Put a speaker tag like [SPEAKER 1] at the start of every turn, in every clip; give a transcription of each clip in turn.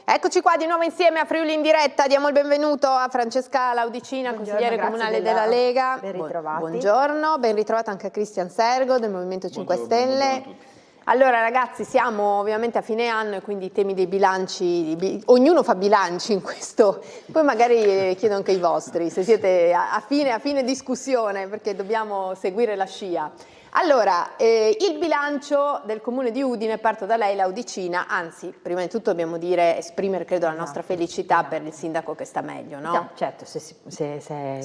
[SPEAKER 1] Eccoci qua di nuovo insieme a Friuli in diretta, diamo il benvenuto a Francesca Laudicina, consigliere comunale della Lega.
[SPEAKER 2] Ben ritrovati.
[SPEAKER 1] Buongiorno, ben ritrovata anche a Cristian Sergo del Movimento 5 Stelle.
[SPEAKER 3] Buongiorno a tutti.
[SPEAKER 1] Allora ragazzi, siamo ovviamente a fine anno e quindi i temi dei bilanci, ognuno fa bilanci in questo, poi magari chiedo anche i vostri, se siete a fine discussione, perché dobbiamo seguire la scia. Allora, il bilancio del Comune di Udine, parto da lei Laudicina, anzi, prima di tutto dobbiamo esprimere credo la nostra felicità per il sindaco che sta meglio, no?
[SPEAKER 2] Certo, se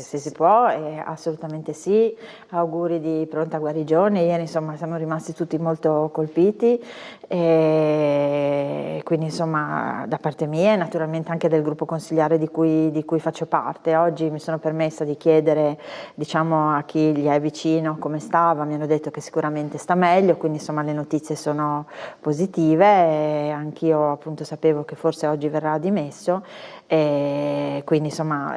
[SPEAKER 2] si può, assolutamente sì, auguri di pronta guarigione. Ieri insomma siamo rimasti tutti molto colpiti, e quindi insomma da parte mia e naturalmente anche del gruppo consigliare di cui faccio parte. Oggi mi sono permessa di chiedere, diciamo, a chi gli è vicino come stava. Mi hanno detto che sicuramente sta meglio, quindi insomma le notizie sono positive, e anch'io appunto sapevo che forse oggi verrà dimesso, e quindi insomma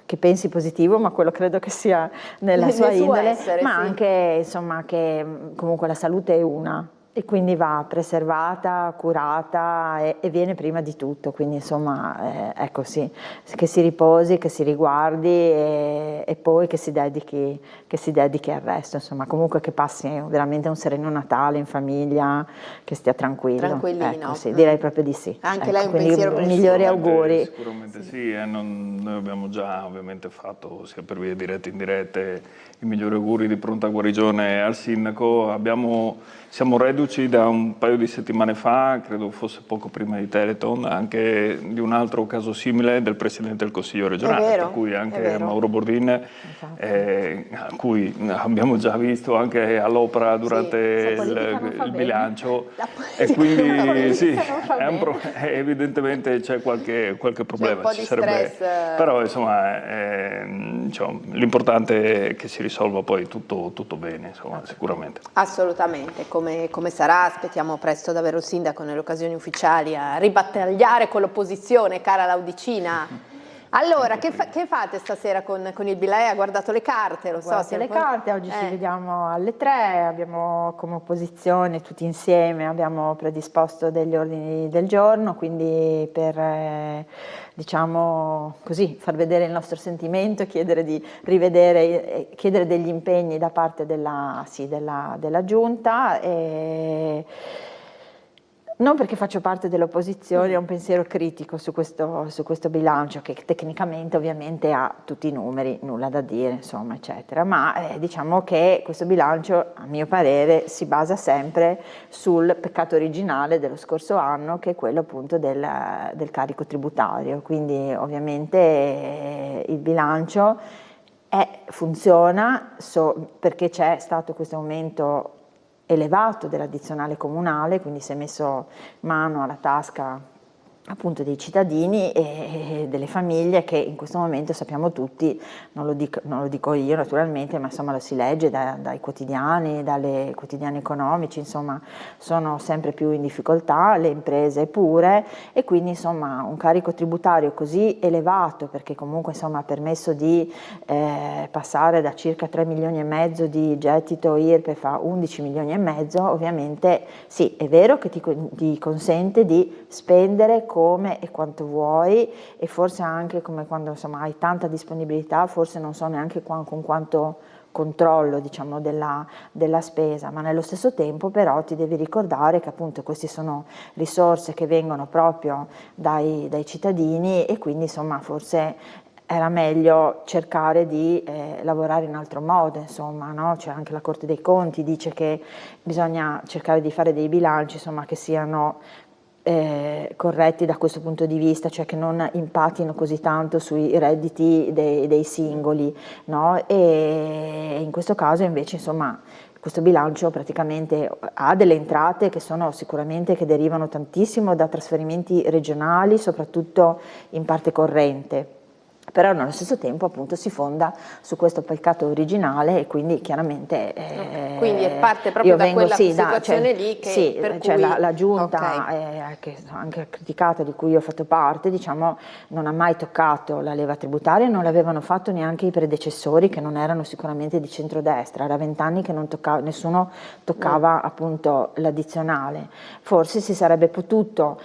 [SPEAKER 2] che pensi positivo, ma quello credo che sia nella sua indole,
[SPEAKER 1] essere,
[SPEAKER 2] ma
[SPEAKER 1] sì.
[SPEAKER 2] anche insomma che comunque la salute è una e quindi va preservata, curata e viene prima di tutto, quindi insomma ecco sì, che si riposi, che si riguardi e poi che si dedichi al resto, insomma comunque che passi veramente un sereno Natale in famiglia, che stia tranquillo.
[SPEAKER 1] Tranquillino.
[SPEAKER 2] Ecco, sì, direi proprio di sì.
[SPEAKER 1] Anche
[SPEAKER 2] ecco,
[SPEAKER 1] lei un
[SPEAKER 2] quindi
[SPEAKER 1] pensiero per il
[SPEAKER 2] migliori
[SPEAKER 1] suo.
[SPEAKER 2] auguri.
[SPEAKER 3] Sicuramente sì, noi abbiamo già ovviamente fatto sia per vie dirette e indirette i migliori auguri di pronta guarigione al sindaco. Siamo reduci da un paio di settimane fa, credo fosse poco prima di Telethon, anche di un altro caso simile del Presidente del Consiglio regionale, per cui anche Mauro Bordin, a cui abbiamo già visto anche all'opera durante il bilancio, e quindi sì, evidentemente c'è qualche problema,
[SPEAKER 1] ci sarebbe,
[SPEAKER 3] però insomma diciamo, l'importante è che si risolva poi tutto bene, insomma, sicuramente.
[SPEAKER 1] Assolutamente, come sarà, aspettiamo presto davvero il sindaco nelle occasioni ufficiali a ribattagliare con l'opposizione, cara Laudicina. Allora, che fate stasera con il Bilei? Ha guardato le carte, lo so.
[SPEAKER 2] Guardate le carte, oggi ci vediamo alle 3, abbiamo come opposizione tutti insieme, abbiamo predisposto degli ordini del giorno, quindi per diciamo così, far vedere il nostro sentimento, chiedere di rivedere, chiedere degli impegni da parte della Giunta. Non perché faccio parte dell'opposizione, ho un pensiero critico su questo bilancio, che tecnicamente ovviamente ha tutti i numeri, nulla da dire, insomma, eccetera, ma diciamo che questo bilancio, a mio parere, si basa sempre sul peccato originale dello scorso anno, che è quello appunto del carico tributario. Quindi ovviamente il bilancio funziona perché c'è stato questo aumento elevato dell'addizionale comunale, quindi si è messo mano alla tasca appunto dei cittadini e delle famiglie, che in questo momento sappiamo tutti, non lo dico io naturalmente, ma insomma lo si legge dai quotidiani, dalle quotidiani economici, insomma sono sempre più in difficoltà, le imprese pure, e quindi insomma un carico tributario così elevato, perché comunque insomma ha permesso di passare da circa 3 milioni e mezzo di gettito IRPEF a 11 milioni e mezzo, ovviamente sì, è vero che ti consente di spendere come e quanto vuoi, e forse anche come quando insomma hai tanta disponibilità, forse non so neanche con quanto controllo, diciamo, della spesa, ma nello stesso tempo però ti devi ricordare che appunto queste sono risorse che vengono proprio dai cittadini, e quindi insomma forse era meglio cercare di lavorare in altro modo, insomma, no? C'è anche la Corte dei Conti dice che bisogna cercare di fare dei bilanci, insomma, che siano corretti da questo punto di vista, cioè che non impattino così tanto sui redditi dei singoli, no? E in questo caso invece insomma questo bilancio praticamente ha delle entrate che sono sicuramente, che derivano tantissimo da trasferimenti regionali, soprattutto in parte corrente, però nello stesso tempo appunto si fonda su questo peccato originale e quindi chiaramente
[SPEAKER 1] quindi parte proprio da quella situazione lì che
[SPEAKER 2] sì,
[SPEAKER 1] per
[SPEAKER 2] cioè
[SPEAKER 1] cui
[SPEAKER 2] la giunta che anche criticata, di cui io ho fatto parte, diciamo, non ha mai toccato la leva tributaria, non l'avevano fatto neanche i predecessori che non erano sicuramente di centrodestra, era 20 anni che non toccava, nessuno toccava appunto l'addizionale. Forse si sarebbe potuto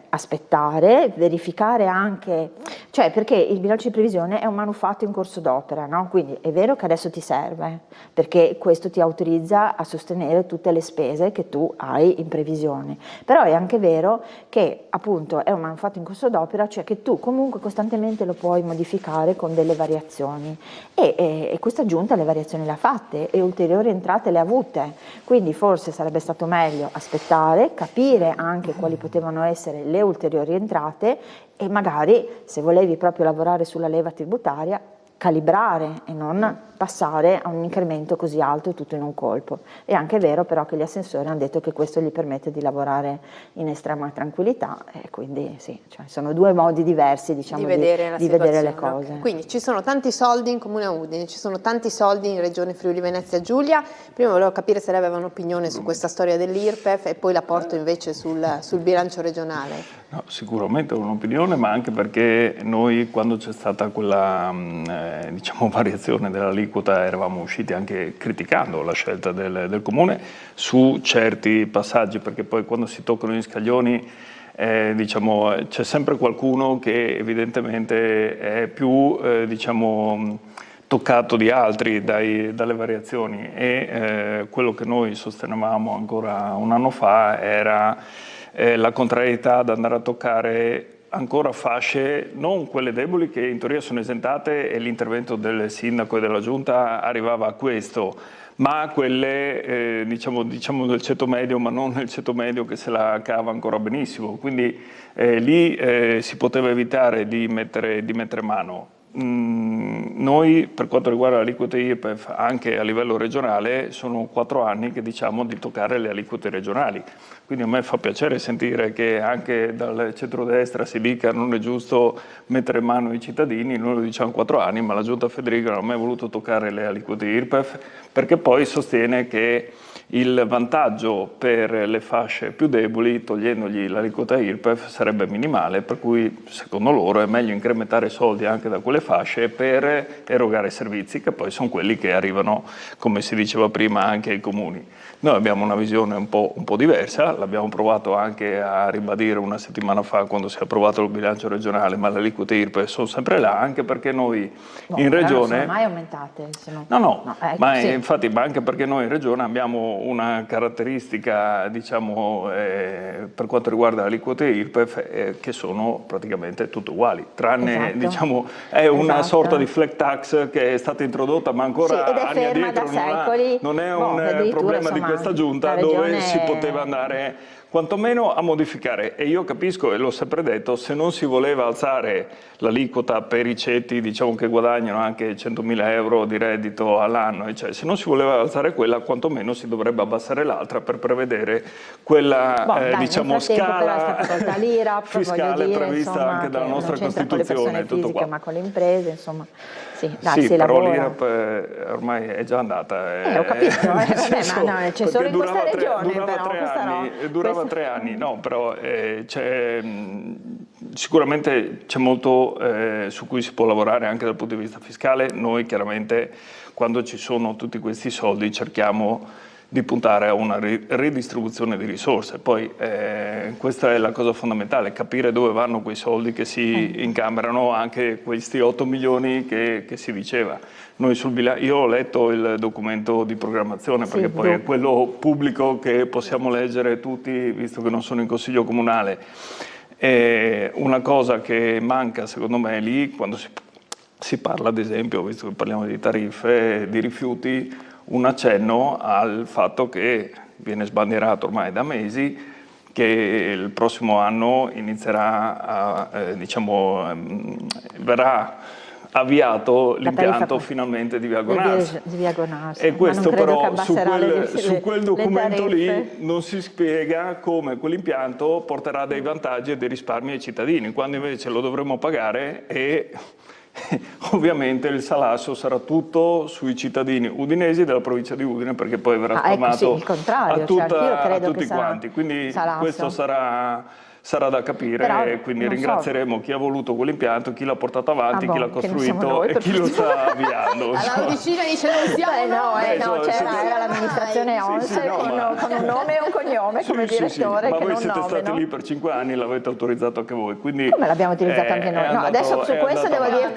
[SPEAKER 2] aspettare, verificare anche, cioè perché il bilancio di previsione è un manufatto in corso d'opera, no? Quindi è vero che adesso ti serve, perché questo ti autorizza a sostenere tutte le spese che tu hai in previsione, però è anche vero che appunto è un manufatto in corso d'opera, cioè che tu comunque costantemente lo puoi modificare con delle variazioni e questa giunta le variazioni le ha fatte e ulteriori entrate le ha avute, quindi forse sarebbe stato meglio aspettare, capire anche quali potevano essere le ulteriori entrate e magari, se volevi proprio lavorare sulla leva tributaria, calibrare e non passare a un incremento così alto tutto in un colpo. È anche vero però che gli assessori hanno detto che questo gli permette di lavorare in estrema tranquillità e quindi sì, cioè sono due modi diversi, diciamo, di vedere le cose.
[SPEAKER 1] Okay. Quindi ci sono tanti soldi in Comune Udine, ci sono tanti soldi in Regione Friuli Venezia Giulia. Prima volevo capire se lei aveva un'opinione su questa storia dell'IRPEF e poi la porto invece sul bilancio regionale.
[SPEAKER 3] No, sicuramente ho un'opinione, ma anche perché noi quando c'è stata quella diciamo, variazione dell'aliquota eravamo usciti anche criticando la scelta del Comune su certi passaggi, perché poi quando si toccano gli scaglioni diciamo, c'è sempre qualcuno che evidentemente è più diciamo, toccato di altri dalle variazioni e quello che noi sostenevamo ancora un anno fa era la contrarietà ad andare a toccare ancora fasce, non quelle deboli che in teoria sono esentate e l'intervento del sindaco e della giunta arrivava a questo, ma quelle diciamo del ceto medio, ma non nel ceto medio che se la cava ancora benissimo, quindi lì si poteva evitare di mettere mano. Noi per quanto riguarda le aliquote IRPEF anche a livello regionale sono 4 anni che diciamo di toccare le aliquote regionali, quindi a me fa piacere sentire che anche dal centrodestra si dica non è giusto mettere in mano ai cittadini, noi lo diciamo 4 anni, ma la giunta Federica non ha mai voluto toccare le aliquote IRPEF perché poi sostiene che il vantaggio per le fasce più deboli, togliendogli l'aliquota IRPEF, sarebbe minimale, per cui secondo loro è meglio incrementare soldi anche da quelle fasce per erogare servizi che poi sono quelli che arrivano, come si diceva prima, anche ai comuni. Noi abbiamo una visione un po' diversa, l'abbiamo provato anche a ribadire una settimana fa quando si è approvato il bilancio regionale, ma le aliquote IRPEF sono sempre là, anche perché noi in regione...
[SPEAKER 2] Non sono mai aumentate.
[SPEAKER 3] No, ma sì. Infatti, ma anche perché noi in regione abbiamo una caratteristica, diciamo, per quanto riguarda le aliquote IRPEF, che sono praticamente tutte uguali, tranne, diciamo, è una sorta di flat tax che è stata introdotta, ma ancora anni addietro non è un problema di questa giunta dove si poteva andare quantomeno a modificare. E io capisco, e l'ho sempre detto, se non si voleva alzare l'aliquota per i ceti, diciamo, che guadagnano anche 100.000 euro di reddito all'anno, cioè, se non si voleva alzare quella, quantomeno si dovrebbe abbassare l'altra per prevedere quella diciamo, scala fiscale prevista insomma, anche dalla nostra Costituzione e tutto qua.
[SPEAKER 2] Ma con le imprese, insomma.
[SPEAKER 3] Sì, però l'IRAP ormai è già andata.
[SPEAKER 2] Ho capito, ma no, c'è solo in questa regione.
[SPEAKER 3] Durava 3 anni, no, però sicuramente c'è molto su cui si può lavorare anche dal punto di vista fiscale. Noi chiaramente quando ci sono tutti questi soldi cerchiamo di puntare a una ridistribuzione di risorse. Poi questa è la cosa fondamentale, capire dove vanno quei soldi che si incamerano, anche questi 8 milioni che si diceva. Noi io ho letto il documento di programmazione, perché poi è quello pubblico che possiamo leggere tutti, visto che non sono in consiglio comunale. Una cosa che manca secondo me lì, quando si parla ad esempio, visto che parliamo di tariffe, di rifiuti, un accenno al fatto che viene sbandierato ormai da mesi che il prossimo anno inizierà verrà avviato
[SPEAKER 2] La tariffa
[SPEAKER 3] l'impianto finalmente di Via Gonarsi.
[SPEAKER 2] Di Via Gonarsi.
[SPEAKER 3] E questo
[SPEAKER 2] Ma non credo che
[SPEAKER 3] però su
[SPEAKER 2] abbasserà
[SPEAKER 3] su quel
[SPEAKER 2] le
[SPEAKER 3] documento lì
[SPEAKER 2] tariffe.
[SPEAKER 3] non si spiega come quell'impianto porterà dei vantaggi e dei risparmi ai cittadini, quando invece lo dovremo pagare e ovviamente il salasso sarà tutto sui cittadini udinesi della provincia di Udine, perché poi verrà spalmato
[SPEAKER 2] ecco, sì, il contrario,
[SPEAKER 3] a tutti quanti. Quindi questo sarà da capire,
[SPEAKER 2] però,
[SPEAKER 3] e quindi ringrazieremo chi ha voluto quell'impianto, chi l'ha portato avanti, chi l'ha
[SPEAKER 2] che non siamo
[SPEAKER 3] costruito
[SPEAKER 2] noi,
[SPEAKER 3] e chi lo sta avviando.
[SPEAKER 1] La Odicina dice non siamo
[SPEAKER 2] era l'amministrazione ONSE con un nome e un cognome come direttore
[SPEAKER 3] ma
[SPEAKER 2] che
[SPEAKER 3] voi
[SPEAKER 2] non
[SPEAKER 3] siete stati
[SPEAKER 2] nomino.
[SPEAKER 3] lì per 5 anni, l'avete autorizzato anche voi. Quindi,
[SPEAKER 2] come l'abbiamo utilizzato anche noi? No, adesso su questo devo dire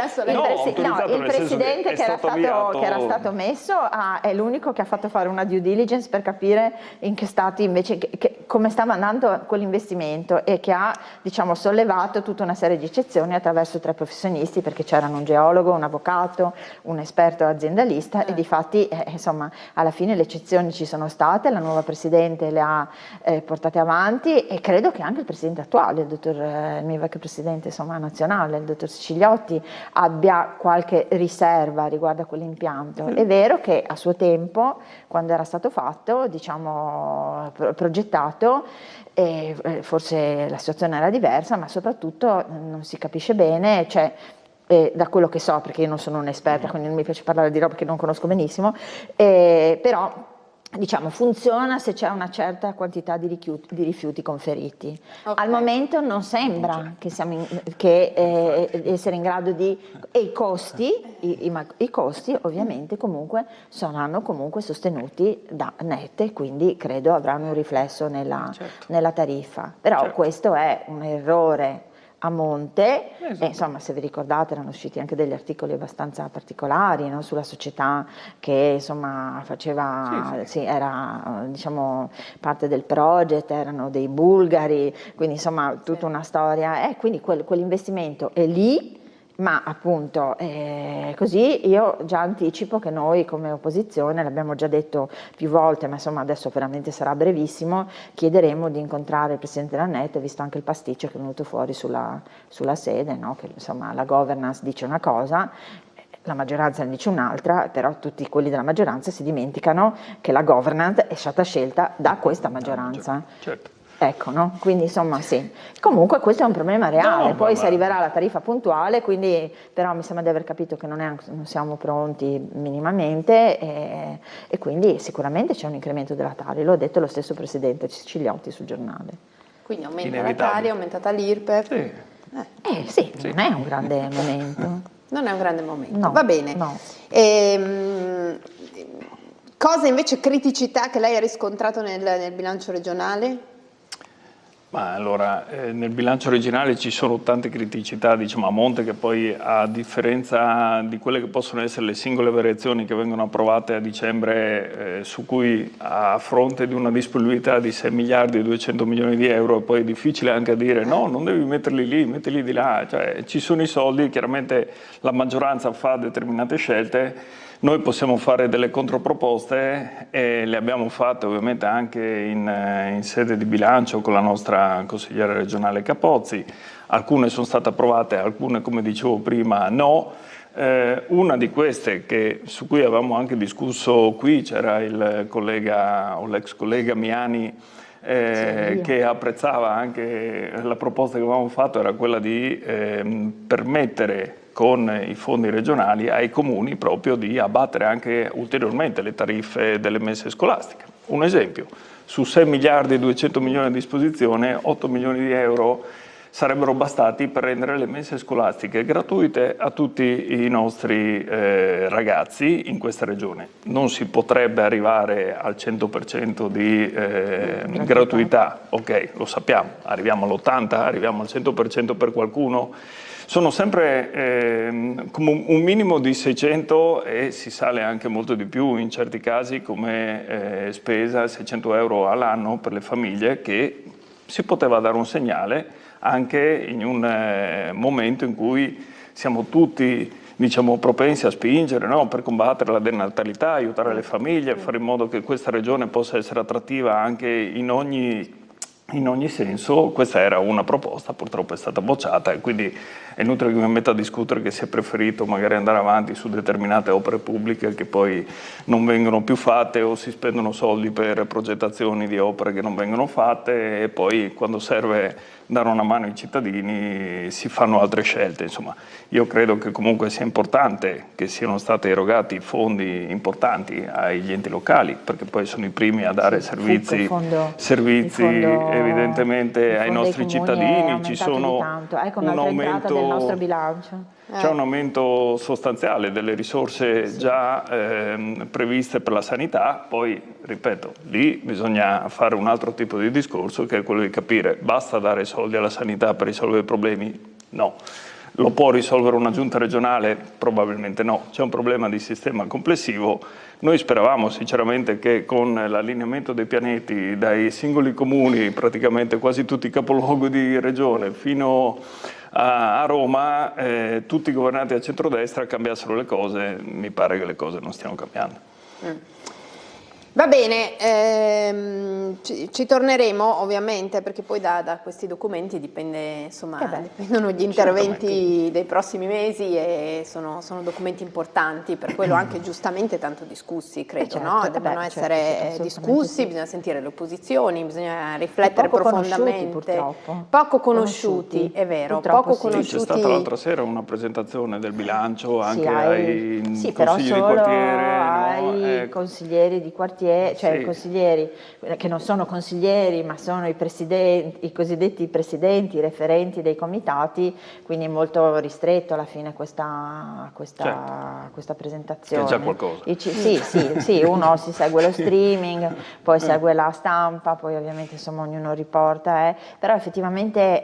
[SPEAKER 2] il presidente che era stato messo è l'unico che ha fatto fare una due diligence per capire in che stati invece come stava andando quell'investimento, e che ha, diciamo, sollevato tutta una serie di eccezioni attraverso 3 professionisti, perché c'erano un geologo, un avvocato, un esperto aziendalista, e difatti insomma alla fine le eccezioni ci sono state, la nuova presidente le ha portate avanti, e credo che anche il presidente attuale, il mio vecchio presidente nazionale, il dottor Siciliotti, abbia qualche riserva riguardo a quell'impianto. È vero che a suo tempo, quando era stato fatto, diciamo progettato, forse la situazione era diversa, ma soprattutto non si capisce bene, cioè da quello che so, perché io non sono un'esperta, quindi non mi piace parlare di roba che non conosco benissimo, però diciamo funziona se c'è una certa quantità di rifiuti conferiti. Al momento non sembra che essere in grado di, e i costi ovviamente comunque saranno comunque sostenuti da NET, quindi credo avranno un riflesso nella tariffa, però questo è un errore a monte, e insomma, se vi ricordate, erano usciti anche degli articoli abbastanza particolari, no? Sulla società che insomma faceva, era diciamo parte del project, erano dei bulgari, quindi insomma tutta una storia, quindi quell'investimento è lì. Ma appunto così io già anticipo che noi come opposizione, l'abbiamo già detto più volte, ma insomma adesso veramente sarà brevissimo, chiederemo di incontrare il Presidente della NET, visto anche il pasticcio che è venuto fuori sulla sede, no? Che insomma la governance dice una cosa, la maggioranza ne dice un'altra, però tutti quelli della maggioranza si dimenticano che la governance è stata scelta da questa maggioranza.
[SPEAKER 3] Certo.
[SPEAKER 2] Ecco, no? Quindi insomma sì. Comunque questo è un problema reale, poi si arriverà alla tariffa puntuale, quindi però mi sembra di aver capito che non siamo pronti minimamente, e quindi sicuramente c'è un incremento della Tari, lo ha detto lo stesso Presidente Siciliotti sul giornale.
[SPEAKER 1] Quindi aumenta la Tari, è aumentata l'IRPEF.
[SPEAKER 2] Sì, non è un grande momento.
[SPEAKER 1] Non è un grande momento,
[SPEAKER 2] No,
[SPEAKER 1] va bene.
[SPEAKER 2] no.
[SPEAKER 1] Cosa invece, criticità che lei ha riscontrato nel bilancio regionale?
[SPEAKER 3] Ma allora, nel bilancio regionale ci sono tante criticità, diciamo, a monte, che poi, a differenza di quelle che possono essere le singole variazioni che vengono approvate a dicembre, su cui, a fronte di una disponibilità di 6 miliardi e 200 milioni di euro, poi è difficile anche dire no, non devi metterli lì, mettili di là, cioè ci sono i soldi, chiaramente la maggioranza fa determinate scelte. Noi possiamo fare delle controproposte, e le abbiamo fatte ovviamente anche in sede di bilancio con la nostra consigliera regionale Capozzi. Alcune sono state approvate, alcune, come dicevo prima, no. Una di queste, su cui avevamo anche discusso qui, c'era il collega o l'ex collega Miani, che apprezzava anche la proposta che avevamo fatto, era quella di permettere con i fondi regionali ai comuni proprio di abbattere anche ulteriormente le tariffe delle mense scolastiche. Un esempio, su 6 miliardi e 200 milioni a disposizione, 8 milioni di euro sarebbero bastati per rendere le mense scolastiche gratuite a tutti i nostri ragazzi in questa regione. Non si potrebbe arrivare al 100% di gratuità, ok, lo sappiamo, arriviamo all'80%, arriviamo al 100% per qualcuno. Sono sempre come un minimo di 600, e si sale anche molto di più in certi casi come spesa, 600 euro all'anno per le famiglie, che si poteva dare un segnale anche in un momento in cui siamo tutti, diciamo, propensi a spingere, no? Per combattere la denatalità, aiutare le famiglie, fare in modo che questa regione possa essere attrattiva anche in ogni in ogni senso questa era una proposta, purtroppo è stata bocciata e quindi è inutile che mi metta a discutere che si è preferito magari andare avanti su determinate opere pubbliche che poi non vengono più fatte o si spendono soldi per progettazioni di opere che non vengono fatte e poi quando serve dare una mano ai cittadini si fanno altre scelte. Insomma, io credo che comunque sia importante che siano stati erogati fondi importanti agli enti locali, perché poi sono i primi a dare servizi evidentemente ai nostri cittadini. Ci sono un aumento
[SPEAKER 2] del nostro bilancio.
[SPEAKER 3] C'è un aumento sostanziale delle risorse già previste per la sanità, poi ripeto, lì bisogna fare un altro tipo di discorso che è quello di capire, basta dare soldi alla sanità per risolvere i problemi? No. Lo può risolvere una giunta regionale? Probabilmente no, c'è un problema di sistema complessivo. Noi speravamo sinceramente che con l'allineamento dei pianeti dai singoli comuni, praticamente quasi tutti i capoluoghi di regione, fino a Roma, tutti governati a centrodestra cambiassero le cose. Mi pare che le cose non stiano cambiando.
[SPEAKER 1] Va bene, ci torneremo ovviamente perché poi da questi documenti dipende, insomma, dipendono gli interventi dei prossimi mesi e sono documenti importanti, per quello anche giustamente tanto discussi, credo, no? Devono essere discussi, bisogna sentire le opposizioni, bisogna riflettere profondamente. Poco conosciuti, è vero, poco conosciuti.
[SPEAKER 3] C'è stata l'altra sera una presentazione del bilancio anche ai consigli di quartiere,
[SPEAKER 2] ai consiglieri di quartiere. Cioè i consiglieri che non sono consiglieri ma sono i presidenti, i cosiddetti presidenti, i referenti dei comitati, quindi molto ristretto alla fine questa presentazione.
[SPEAKER 3] È già qualcosa.
[SPEAKER 2] Sì, uno si segue lo streaming, poi segue la stampa, poi ovviamente insomma ognuno riporta, però effettivamente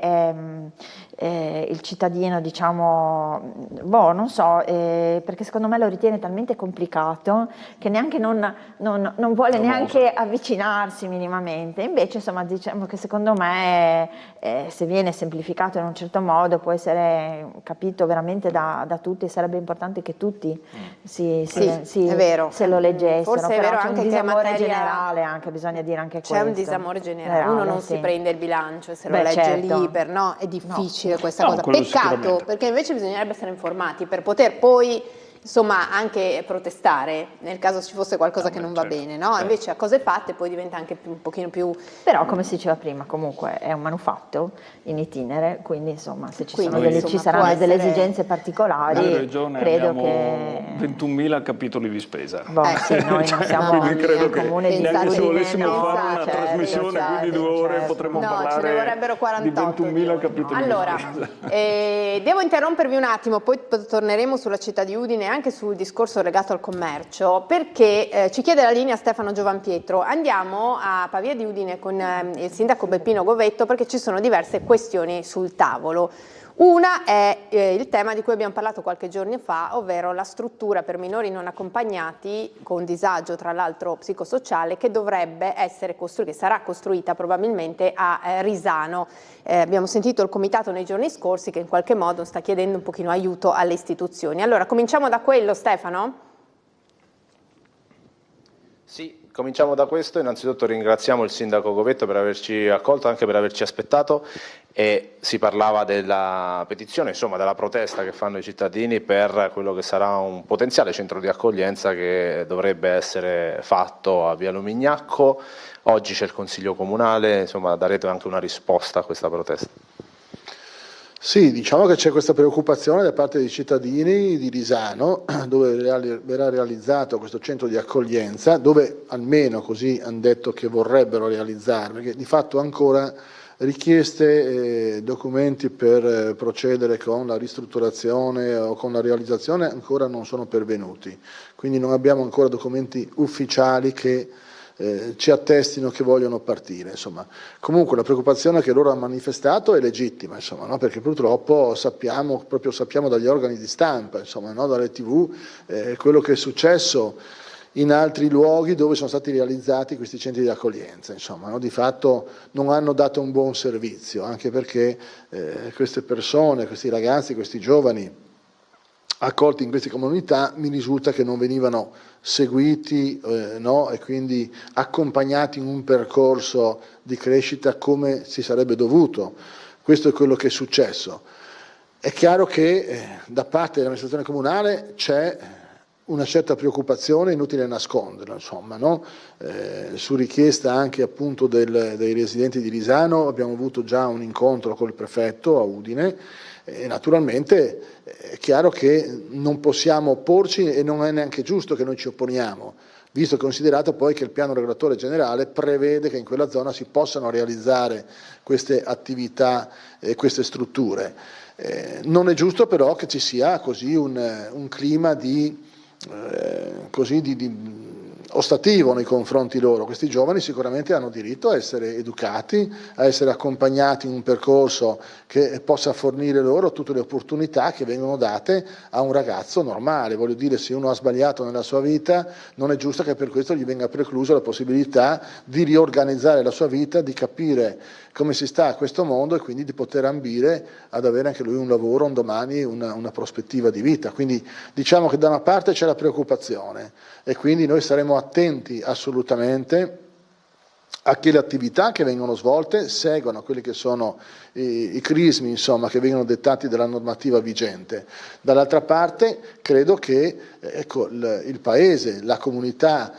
[SPEAKER 2] il cittadino, diciamo, non so, perché secondo me lo ritiene talmente complicato che neanche non vuole neanche avvicinarsi minimamente. Invece insomma diciamo che secondo me se viene semplificato in un certo modo può essere capito veramente da tutti, sarebbe importante che tutti
[SPEAKER 1] è vero.
[SPEAKER 2] se lo leggessero.
[SPEAKER 1] Forse è vero
[SPEAKER 2] c'è
[SPEAKER 1] anche
[SPEAKER 2] un disamore
[SPEAKER 1] che
[SPEAKER 2] generale, anche bisogna dire anche questo.
[SPEAKER 1] C'è un disamore generale, uno non si prende il bilancio e se lo legge lì, no? È difficile questa cosa. Peccato, perché invece bisognerebbe essere informati per poter poi insomma anche protestare nel caso ci fosse qualcosa che non va bene, no? Invece a cose fatte poi diventa anche un pochino più...
[SPEAKER 2] Però come si diceva prima comunque è un manufatto in itinere, quindi insomma se ci saranno delle esigenze particolari
[SPEAKER 3] in regione
[SPEAKER 2] credo
[SPEAKER 3] che 21.000 capitoli di spesa.
[SPEAKER 2] Noi non siamo
[SPEAKER 3] credo che
[SPEAKER 2] comune di
[SPEAKER 3] neanche se volessimo fare una trasmissione qui di 2 ore potremmo parlare
[SPEAKER 1] ce ne vorrebbero 48
[SPEAKER 3] di 21.000 capitoli
[SPEAKER 1] allora,
[SPEAKER 3] di spesa.
[SPEAKER 1] Devo interrompervi un attimo, poi torneremo sulla città di Udine anche sul discorso legato al commercio, perché ci chiede la linea Stefano Giovanpietro. Andiamo a Pavia di Udine con il sindaco Beppino Govetto perché ci sono diverse questioni sul tavolo. Una è il tema di cui abbiamo parlato qualche giorno fa, ovvero la struttura per minori non accompagnati con disagio, tra l'altro psicosociale, che dovrebbe essere costruita, che sarà costruita probabilmente a Risano. Abbiamo sentito il comitato nei giorni scorsi che in qualche modo sta chiedendo un pochino aiuto alle istituzioni. Allora, cominciamo da quello, Stefano?
[SPEAKER 4] Sì, cominciamo da questo. Innanzitutto ringraziamo il sindaco Govetto per averci accolto, anche per averci aspettato, e si parlava della petizione, insomma della protesta che fanno i cittadini per quello che sarà un potenziale centro di accoglienza che dovrebbe essere fatto a Via Lumignacco. Oggi c'è il Consiglio Comunale, insomma darete anche una risposta a questa protesta.
[SPEAKER 5] Sì, diciamo che c'è questa preoccupazione da parte dei cittadini di Risano, dove verrà realizzato questo centro di accoglienza, dove almeno così hanno detto che vorrebbero realizzare, perché di fatto ancora richieste e documenti per procedere con la ristrutturazione o con la realizzazione ancora non sono pervenuti, quindi non abbiamo ancora documenti ufficiali che ci attestino che vogliono partire, insomma. Comunque la preoccupazione che loro hanno manifestato è legittima, insomma, no? Perché purtroppo sappiamo dagli organi di stampa, insomma, no? Dalle TV, quello che è successo in altri luoghi dove sono stati realizzati questi centri di accoglienza, insomma, no? Di fatto non hanno dato un buon servizio, anche perché queste persone, questi ragazzi, questi giovani accolti in queste comunità, mi risulta che non venivano seguiti e quindi accompagnati in un percorso di crescita come si sarebbe dovuto. Questo è quello che è successo. È chiaro che da parte dell'amministrazione comunale c'è una certa preoccupazione, inutile nasconderlo, insomma, no? Su richiesta anche appunto dei residenti di Risano abbiamo avuto già un incontro col prefetto a Udine e naturalmente è chiaro che non possiamo opporci e non è neanche giusto che noi ci opponiamo, visto e considerato poi che il piano regolatore generale prevede che in quella zona si possano realizzare queste attività e queste strutture. Non è giusto però che ci sia così un clima di ostativo nei confronti loro. Questi giovani sicuramente hanno diritto a essere educati, a essere accompagnati in un percorso che possa fornire loro tutte le opportunità che vengono date a un ragazzo normale. Voglio dire, se uno ha sbagliato nella sua vita non è giusto che per questo gli venga preclusa la possibilità di riorganizzare la sua vita, di capire come si sta a questo mondo e quindi di poter ambire ad avere anche lui un lavoro, un domani, una prospettiva di vita. Quindi diciamo che da una parte c'è la preoccupazione e quindi noi saremo attenti assolutamente a che le attività che vengono svolte seguano quelli che sono i crismi, insomma, che vengono dettati dalla normativa vigente. Dall'altra parte credo che il Paese, la comunità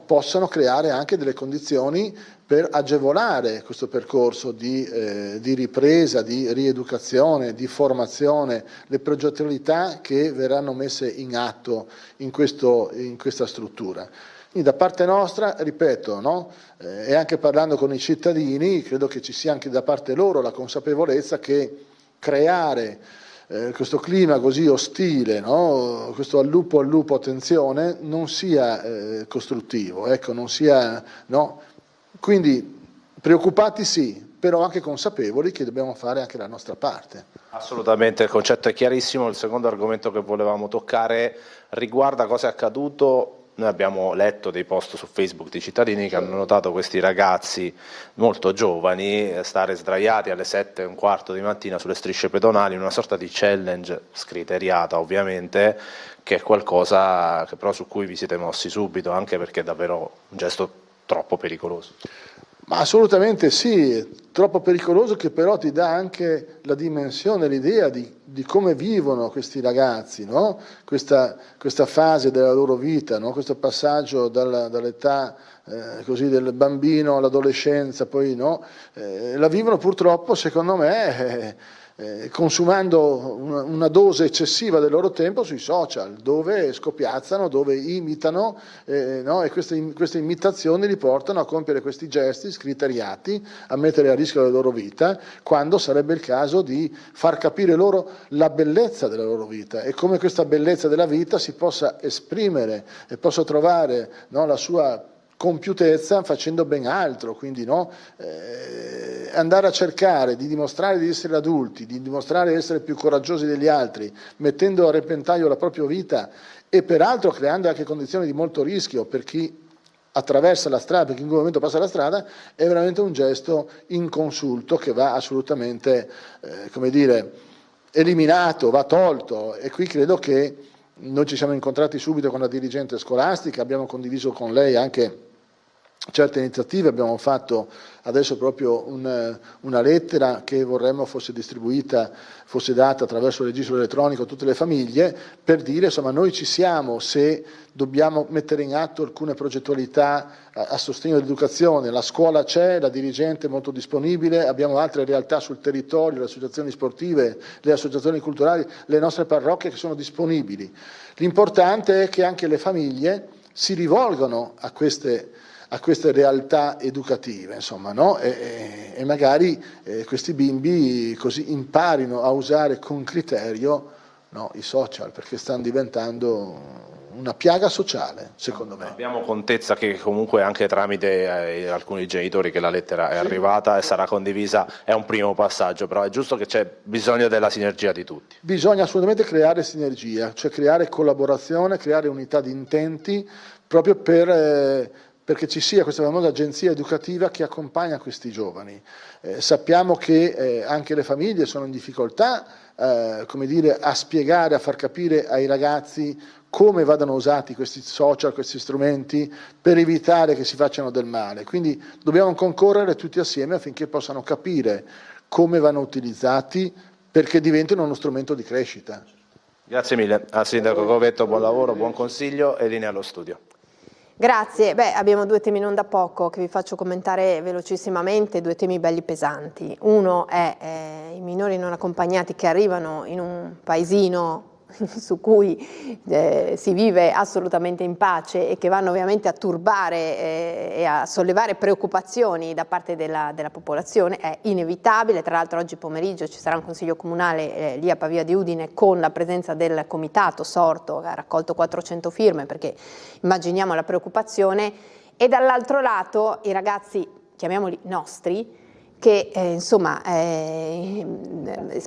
[SPEAKER 5] possano creare anche delle condizioni per agevolare questo percorso di ripresa, di rieducazione, di formazione, le progettualità che verranno messe in atto in questa struttura. Quindi da parte nostra, ripeto, e anche parlando con i cittadini, credo che ci sia anche da parte loro la consapevolezza che creare questo clima così ostile, questo al lupo attenzione, non sia costruttivo, non sia, Quindi preoccupati sì, però anche consapevoli che dobbiamo fare anche la nostra parte.
[SPEAKER 4] Assolutamente, il concetto è chiarissimo. Il secondo argomento che volevamo toccare riguarda cosa è accaduto. Noi abbiamo letto dei post su Facebook di cittadini che hanno notato questi ragazzi molto giovani stare sdraiati alle 7:15 di mattina sulle strisce pedonali in una sorta di challenge scriteriata ovviamente, che è qualcosa che però su cui vi siete mossi subito, anche perché è davvero un gesto troppo pericoloso.
[SPEAKER 5] Ma assolutamente sì, troppo pericoloso, che però ti dà anche la dimensione, l'idea di come vivono questi ragazzi, questa fase della loro vita, questo passaggio dall'età così del bambino all'adolescenza, poi la vivono purtroppo, secondo me, consumando una dose eccessiva del loro tempo sui social, dove scoppiazzano, dove imitano, e queste imitazioni li portano a compiere questi gesti scriteriati, a mettere a rischio la loro vita, quando sarebbe il caso di far capire loro la bellezza della loro vita e come questa bellezza della vita si possa esprimere e possa trovare la sua compiutezza facendo ben altro, quindi andare a cercare di dimostrare di essere adulti, di dimostrare di essere più coraggiosi degli altri, mettendo a repentaglio la propria vita e peraltro creando anche condizioni di molto rischio per chi attraversa la strada, per chi in quel momento passa la strada, è veramente un gesto inconsulto che va assolutamente, eliminato, va tolto. E qui credo che noi ci siamo incontrati subito con la dirigente scolastica, abbiamo condiviso con lei anche certe iniziative, abbiamo fatto adesso proprio una lettera che vorremmo fosse distribuita, fosse data attraverso il registro elettronico a tutte le famiglie, per dire insomma noi ci siamo se dobbiamo mettere in atto alcune progettualità a sostegno dell'educazione. La scuola c'è, la dirigente è molto disponibile, abbiamo altre realtà sul territorio, le associazioni sportive, le associazioni culturali, le nostre parrocchie che sono disponibili. L'importante è che anche le famiglie si rivolgano a queste realtà educative, e magari questi bimbi così imparino a usare con criterio i social, perché stanno diventando una piaga sociale, secondo me.
[SPEAKER 4] Abbiamo contezza che comunque anche tramite alcuni genitori che la lettera è arrivata e sarà condivisa, è un primo passaggio, però è giusto che c'è bisogno della sinergia di tutti.
[SPEAKER 5] Bisogna assolutamente creare sinergia, cioè creare collaborazione, creare unità di intenti, proprio per perché ci sia questa famosa agenzia educativa che accompagna questi giovani. Sappiamo che anche le famiglie sono in difficoltà come dire, a spiegare, a far capire ai ragazzi come vadano usati questi social, questi strumenti, per evitare che si facciano del male. Quindi dobbiamo concorrere tutti assieme affinché possano capire come vanno utilizzati, perché diventino uno strumento di crescita.
[SPEAKER 4] Grazie mille al Sindaco Govetto, buon lavoro, buon consiglio e linea allo studio.
[SPEAKER 1] Grazie, abbiamo 2 temi non da poco che vi faccio commentare velocissimamente, 2 temi belli pesanti. Uno è i minori non accompagnati che arrivano in un paesino su cui si vive assolutamente in pace e che vanno ovviamente a turbare e a sollevare preoccupazioni da parte della popolazione. È inevitabile, tra l'altro oggi pomeriggio ci sarà un consiglio comunale lì a Pavia di Udine con la presenza del comitato sorto che ha raccolto 400 firme, perché immaginiamo la preoccupazione, e dall'altro lato i ragazzi, chiamiamoli nostri, che insomma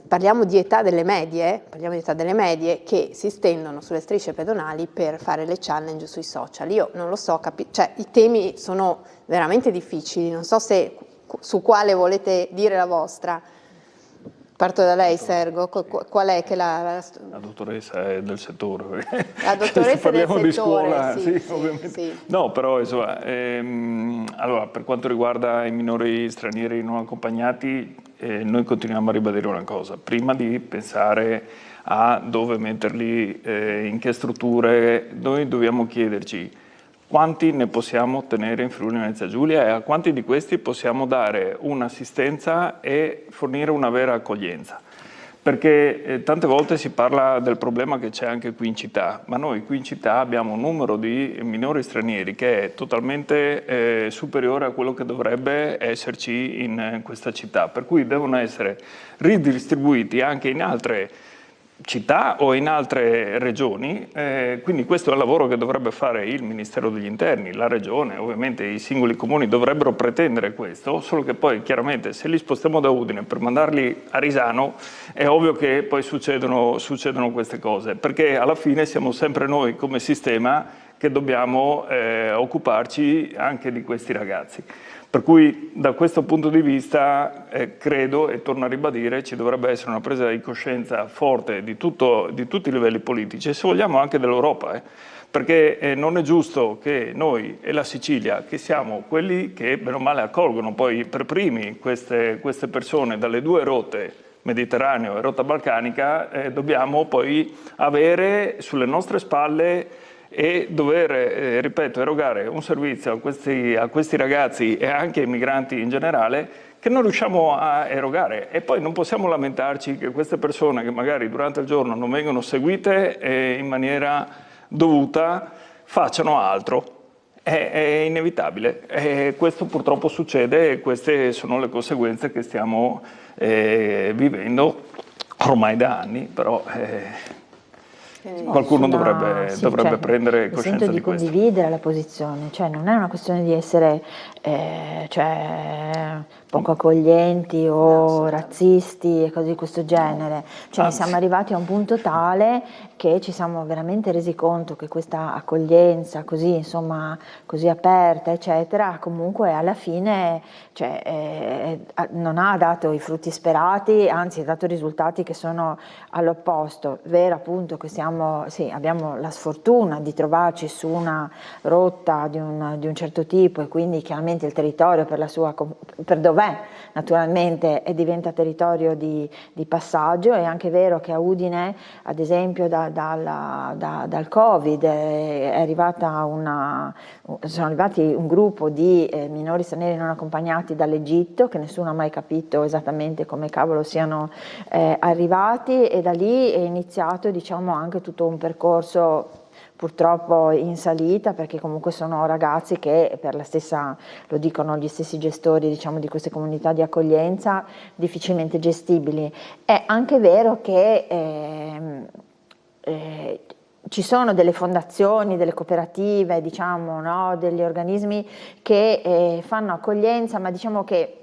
[SPEAKER 1] parliamo di età delle medie che si stendono sulle strisce pedonali per fare le challenge sui social. Io non lo so, cioè i temi sono veramente difficili, non so se su quale volete dire la vostra. Parto da lei, Sergo, qual è che
[SPEAKER 3] La dottoressa è del settore.
[SPEAKER 1] La dottoressa è del settore,
[SPEAKER 3] di scuola,
[SPEAKER 1] sì,
[SPEAKER 3] ovviamente.
[SPEAKER 1] sì.
[SPEAKER 3] No, però insomma, allora, per quanto riguarda i minori stranieri non accompagnati, noi continuiamo a ribadire una cosa: prima di pensare a dove metterli, in che strutture, noi dobbiamo chiederci quanti ne possiamo tenere in Friuli Venezia Giulia e a quanti di questi possiamo dare un'assistenza e fornire una vera accoglienza. Perché tante volte si parla del problema che c'è anche qui in città, ma noi qui in città abbiamo un numero di minori stranieri che è totalmente superiore a quello che dovrebbe esserci in questa città, per cui devono essere ridistribuiti anche in altre città o in altre regioni, quindi questo è il lavoro che dovrebbe fare il Ministero degli Interni, la Regione, ovviamente i singoli comuni dovrebbero pretendere questo, solo che poi chiaramente se li spostiamo da Udine per mandarli a Risano è ovvio che poi succedono queste cose, perché alla fine siamo sempre noi come sistema che dobbiamo occuparci anche di questi ragazzi. Per cui da questo punto di vista credo, e torno a ribadire, ci dovrebbe essere una presa di coscienza forte di tutti i livelli politici e se vogliamo anche dell'Europa, perché non è giusto che noi e la Sicilia, che siamo quelli che bene o male accolgono poi per primi queste persone dalle 2 rotte, Mediterraneo e rotta balcanica, dobbiamo poi avere sulle nostre spalle e dover, ripeto, erogare un servizio a questi ragazzi e anche ai migranti in generale che non riusciamo a erogare. E poi non possiamo lamentarci che queste persone che magari durante il giorno non vengono seguite in maniera dovuta facciano altro. È inevitabile. E questo purtroppo succede e queste sono le conseguenze che stiamo vivendo ormai da anni, però qualcuno dovrebbe prendere coscienza
[SPEAKER 2] di questo. Sento di condividere la posizione, cioè non è una questione di essere poco accoglienti o razzisti e cose di questo genere, cioè siamo arrivati a un punto tale che ci siamo veramente resi conto che questa accoglienza così, insomma, così aperta, eccetera, comunque alla fine non ha dato i frutti sperati, anzi ha dato risultati che sono all'opposto. Vero appunto che abbiamo la sfortuna di trovarci su una rotta di un certo tipo e quindi chiaramente il territorio per dov'è naturalmente e diventa territorio di passaggio. È anche vero che a Udine, ad esempio, dal Covid sono arrivati un gruppo di minori stranieri non accompagnati dall'Egitto, che nessuno ha mai capito esattamente come cavolo siano arrivati, e da lì è iniziato, diciamo, anche tutto un percorso purtroppo in salita, perché comunque sono ragazzi che per la stessa, lo dicono gli stessi gestori, diciamo, di queste comunità di accoglienza, difficilmente gestibili. È anche vero che ci sono delle fondazioni, delle cooperative, diciamo, no? Degli organismi che fanno accoglienza, ma diciamo che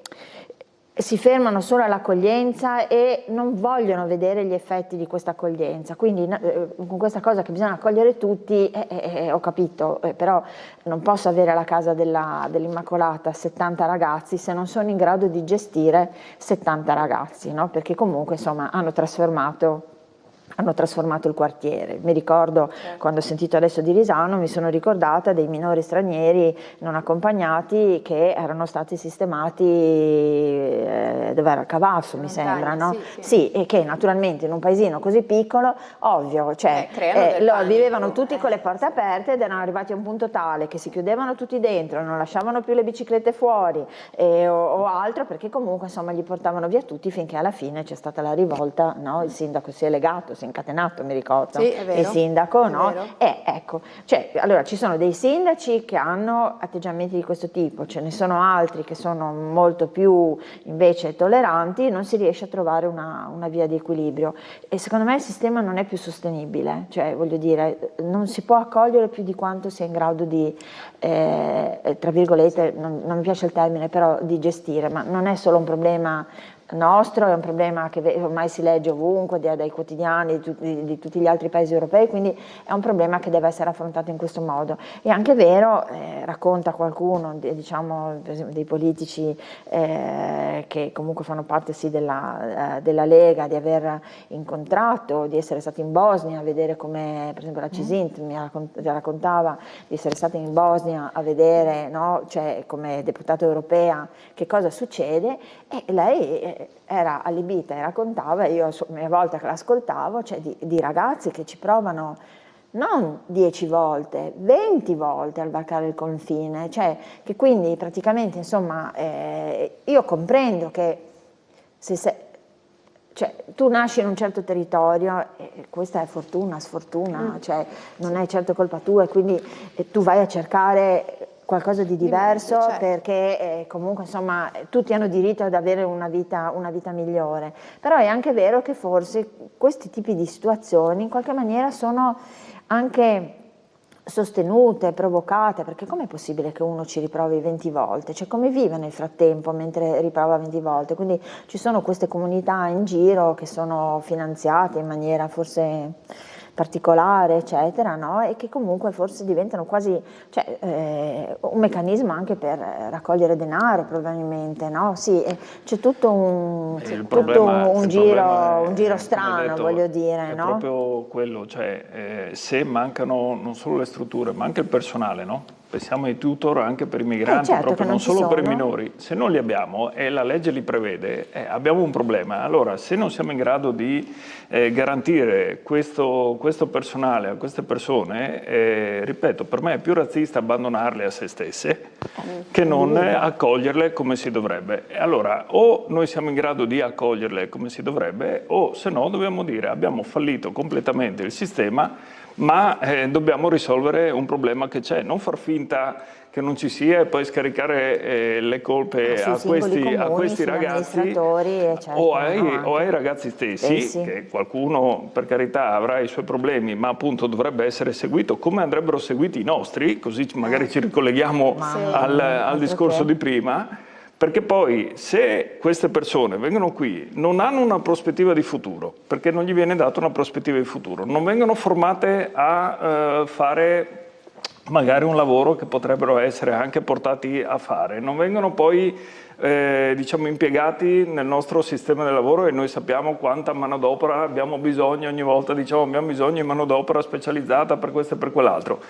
[SPEAKER 2] si fermano solo all'accoglienza e non vogliono vedere gli effetti di questa accoglienza. Quindi con questa cosa che bisogna accogliere tutti, ho capito, però non posso avere alla casa dell'Immacolata 70 ragazzi se non sono in grado di gestire 70 ragazzi, no? Perché comunque insomma hanno trasformato il quartiere. Mi ricordo quando ho sentito adesso di Risano, mi sono ricordata dei minori stranieri non accompagnati che erano stati sistemati dove era Cavasso, mi sembra, no? Sì, e che naturalmente in un paesino così piccolo, ovvio, cioè vivevano tutti con le porte aperte ed erano arrivati a un punto tale che si chiudevano tutti dentro, non lasciavano più le biciclette fuori o altro, perché comunque insomma gli portavano via tutti finché alla fine c'è stata la rivolta, no? Il sindaco si è legato, si è incatenato, mi ricordo,
[SPEAKER 1] sì, è vero,
[SPEAKER 2] il sindaco, no?
[SPEAKER 1] vero.
[SPEAKER 2] Ecco, cioè, allora ci sono dei sindaci che hanno atteggiamenti di questo tipo, ce ne sono altri che sono molto più invece tolleranti, non si riesce a trovare una via di equilibrio e secondo me il sistema non è più sostenibile, cioè voglio dire, non si può accogliere più di quanto sia in grado di, tra virgolette, non mi piace il termine, però di gestire, ma non è solo un problema nostro, è un problema che ormai si legge ovunque, dai quotidiani di tutti gli altri paesi europei, quindi è un problema che deve essere affrontato in questo modo. È anche vero, racconta qualcuno, diciamo per esempio dei politici che comunque fanno parte sì della Lega, di aver incontrato, di essere stati in Bosnia a vedere come, per esempio la Cisint mi raccontava di essere stata in Bosnia a vedere, no? Cioè, come deputata europea che cosa succede, e lei era allibita e raccontava, io a volte che l'ascoltavo, cioè di ragazzi che ci provano non 10 volte, 20 volte al varcare il confine, cioè che quindi praticamente insomma io comprendo che cioè, tu nasci in un certo territorio e questa è fortuna, sfortuna, cioè non è certo colpa tua e quindi tu vai a cercare qualcosa di diverso,
[SPEAKER 1] certo.
[SPEAKER 2] Perché comunque insomma tutti hanno diritto ad avere una vita migliore, però è anche vero che forse questi tipi di situazioni in qualche maniera sono anche sostenute, provocate, perché com'è possibile che uno ci riprovi 20 volte? Cioè come vive nel frattempo mentre riprova 20 volte? Quindi ci sono queste comunità in giro che sono finanziate in maniera forse particolare, eccetera, no? E che comunque forse diventano quasi un meccanismo anche per raccogliere denaro, probabilmente, no? Sì, c'è tutto un giro strano,
[SPEAKER 3] detto,
[SPEAKER 2] voglio dire,
[SPEAKER 3] è
[SPEAKER 2] no?
[SPEAKER 3] proprio quello, cioè se mancano non solo le strutture, ma anche il personale, no? Pensiamo ai tutor anche per i migranti,
[SPEAKER 2] certo,
[SPEAKER 3] proprio non
[SPEAKER 2] ci
[SPEAKER 3] solo per i
[SPEAKER 2] sono.
[SPEAKER 3] minori. Se non li abbiamo e la legge li prevede, abbiamo un problema. Allora, se non siamo in grado di garantire questo personale a queste persone, ripeto, per me è più razzista abbandonarle a se stesse che non accoglierle come si dovrebbe. E allora, o noi siamo in grado di accoglierle come si dovrebbe, o se no dobbiamo dire abbiamo fallito completamente il sistema, ma dobbiamo risolvere un problema che c'è, non far finta che non ci sia e poi scaricare le colpe a questi ragazzi
[SPEAKER 2] eccetera,
[SPEAKER 3] o ai ragazzi stessi, che qualcuno per carità avrà i suoi problemi, ma appunto dovrebbe essere seguito come andrebbero seguiti i nostri, così magari ci ricolleghiamo al discorso di prima. Perché poi se queste persone vengono qui, non hanno una prospettiva di futuro, perché non gli viene data una prospettiva di futuro, non vengono formate a fare magari un lavoro che potrebbero essere anche portati a fare, non vengono poi impiegati nel nostro sistema del lavoro e noi sappiamo quanta manodopera abbiamo bisogno, ogni volta diciamo abbiamo bisogno di manodopera specializzata per questo e per quell'altro.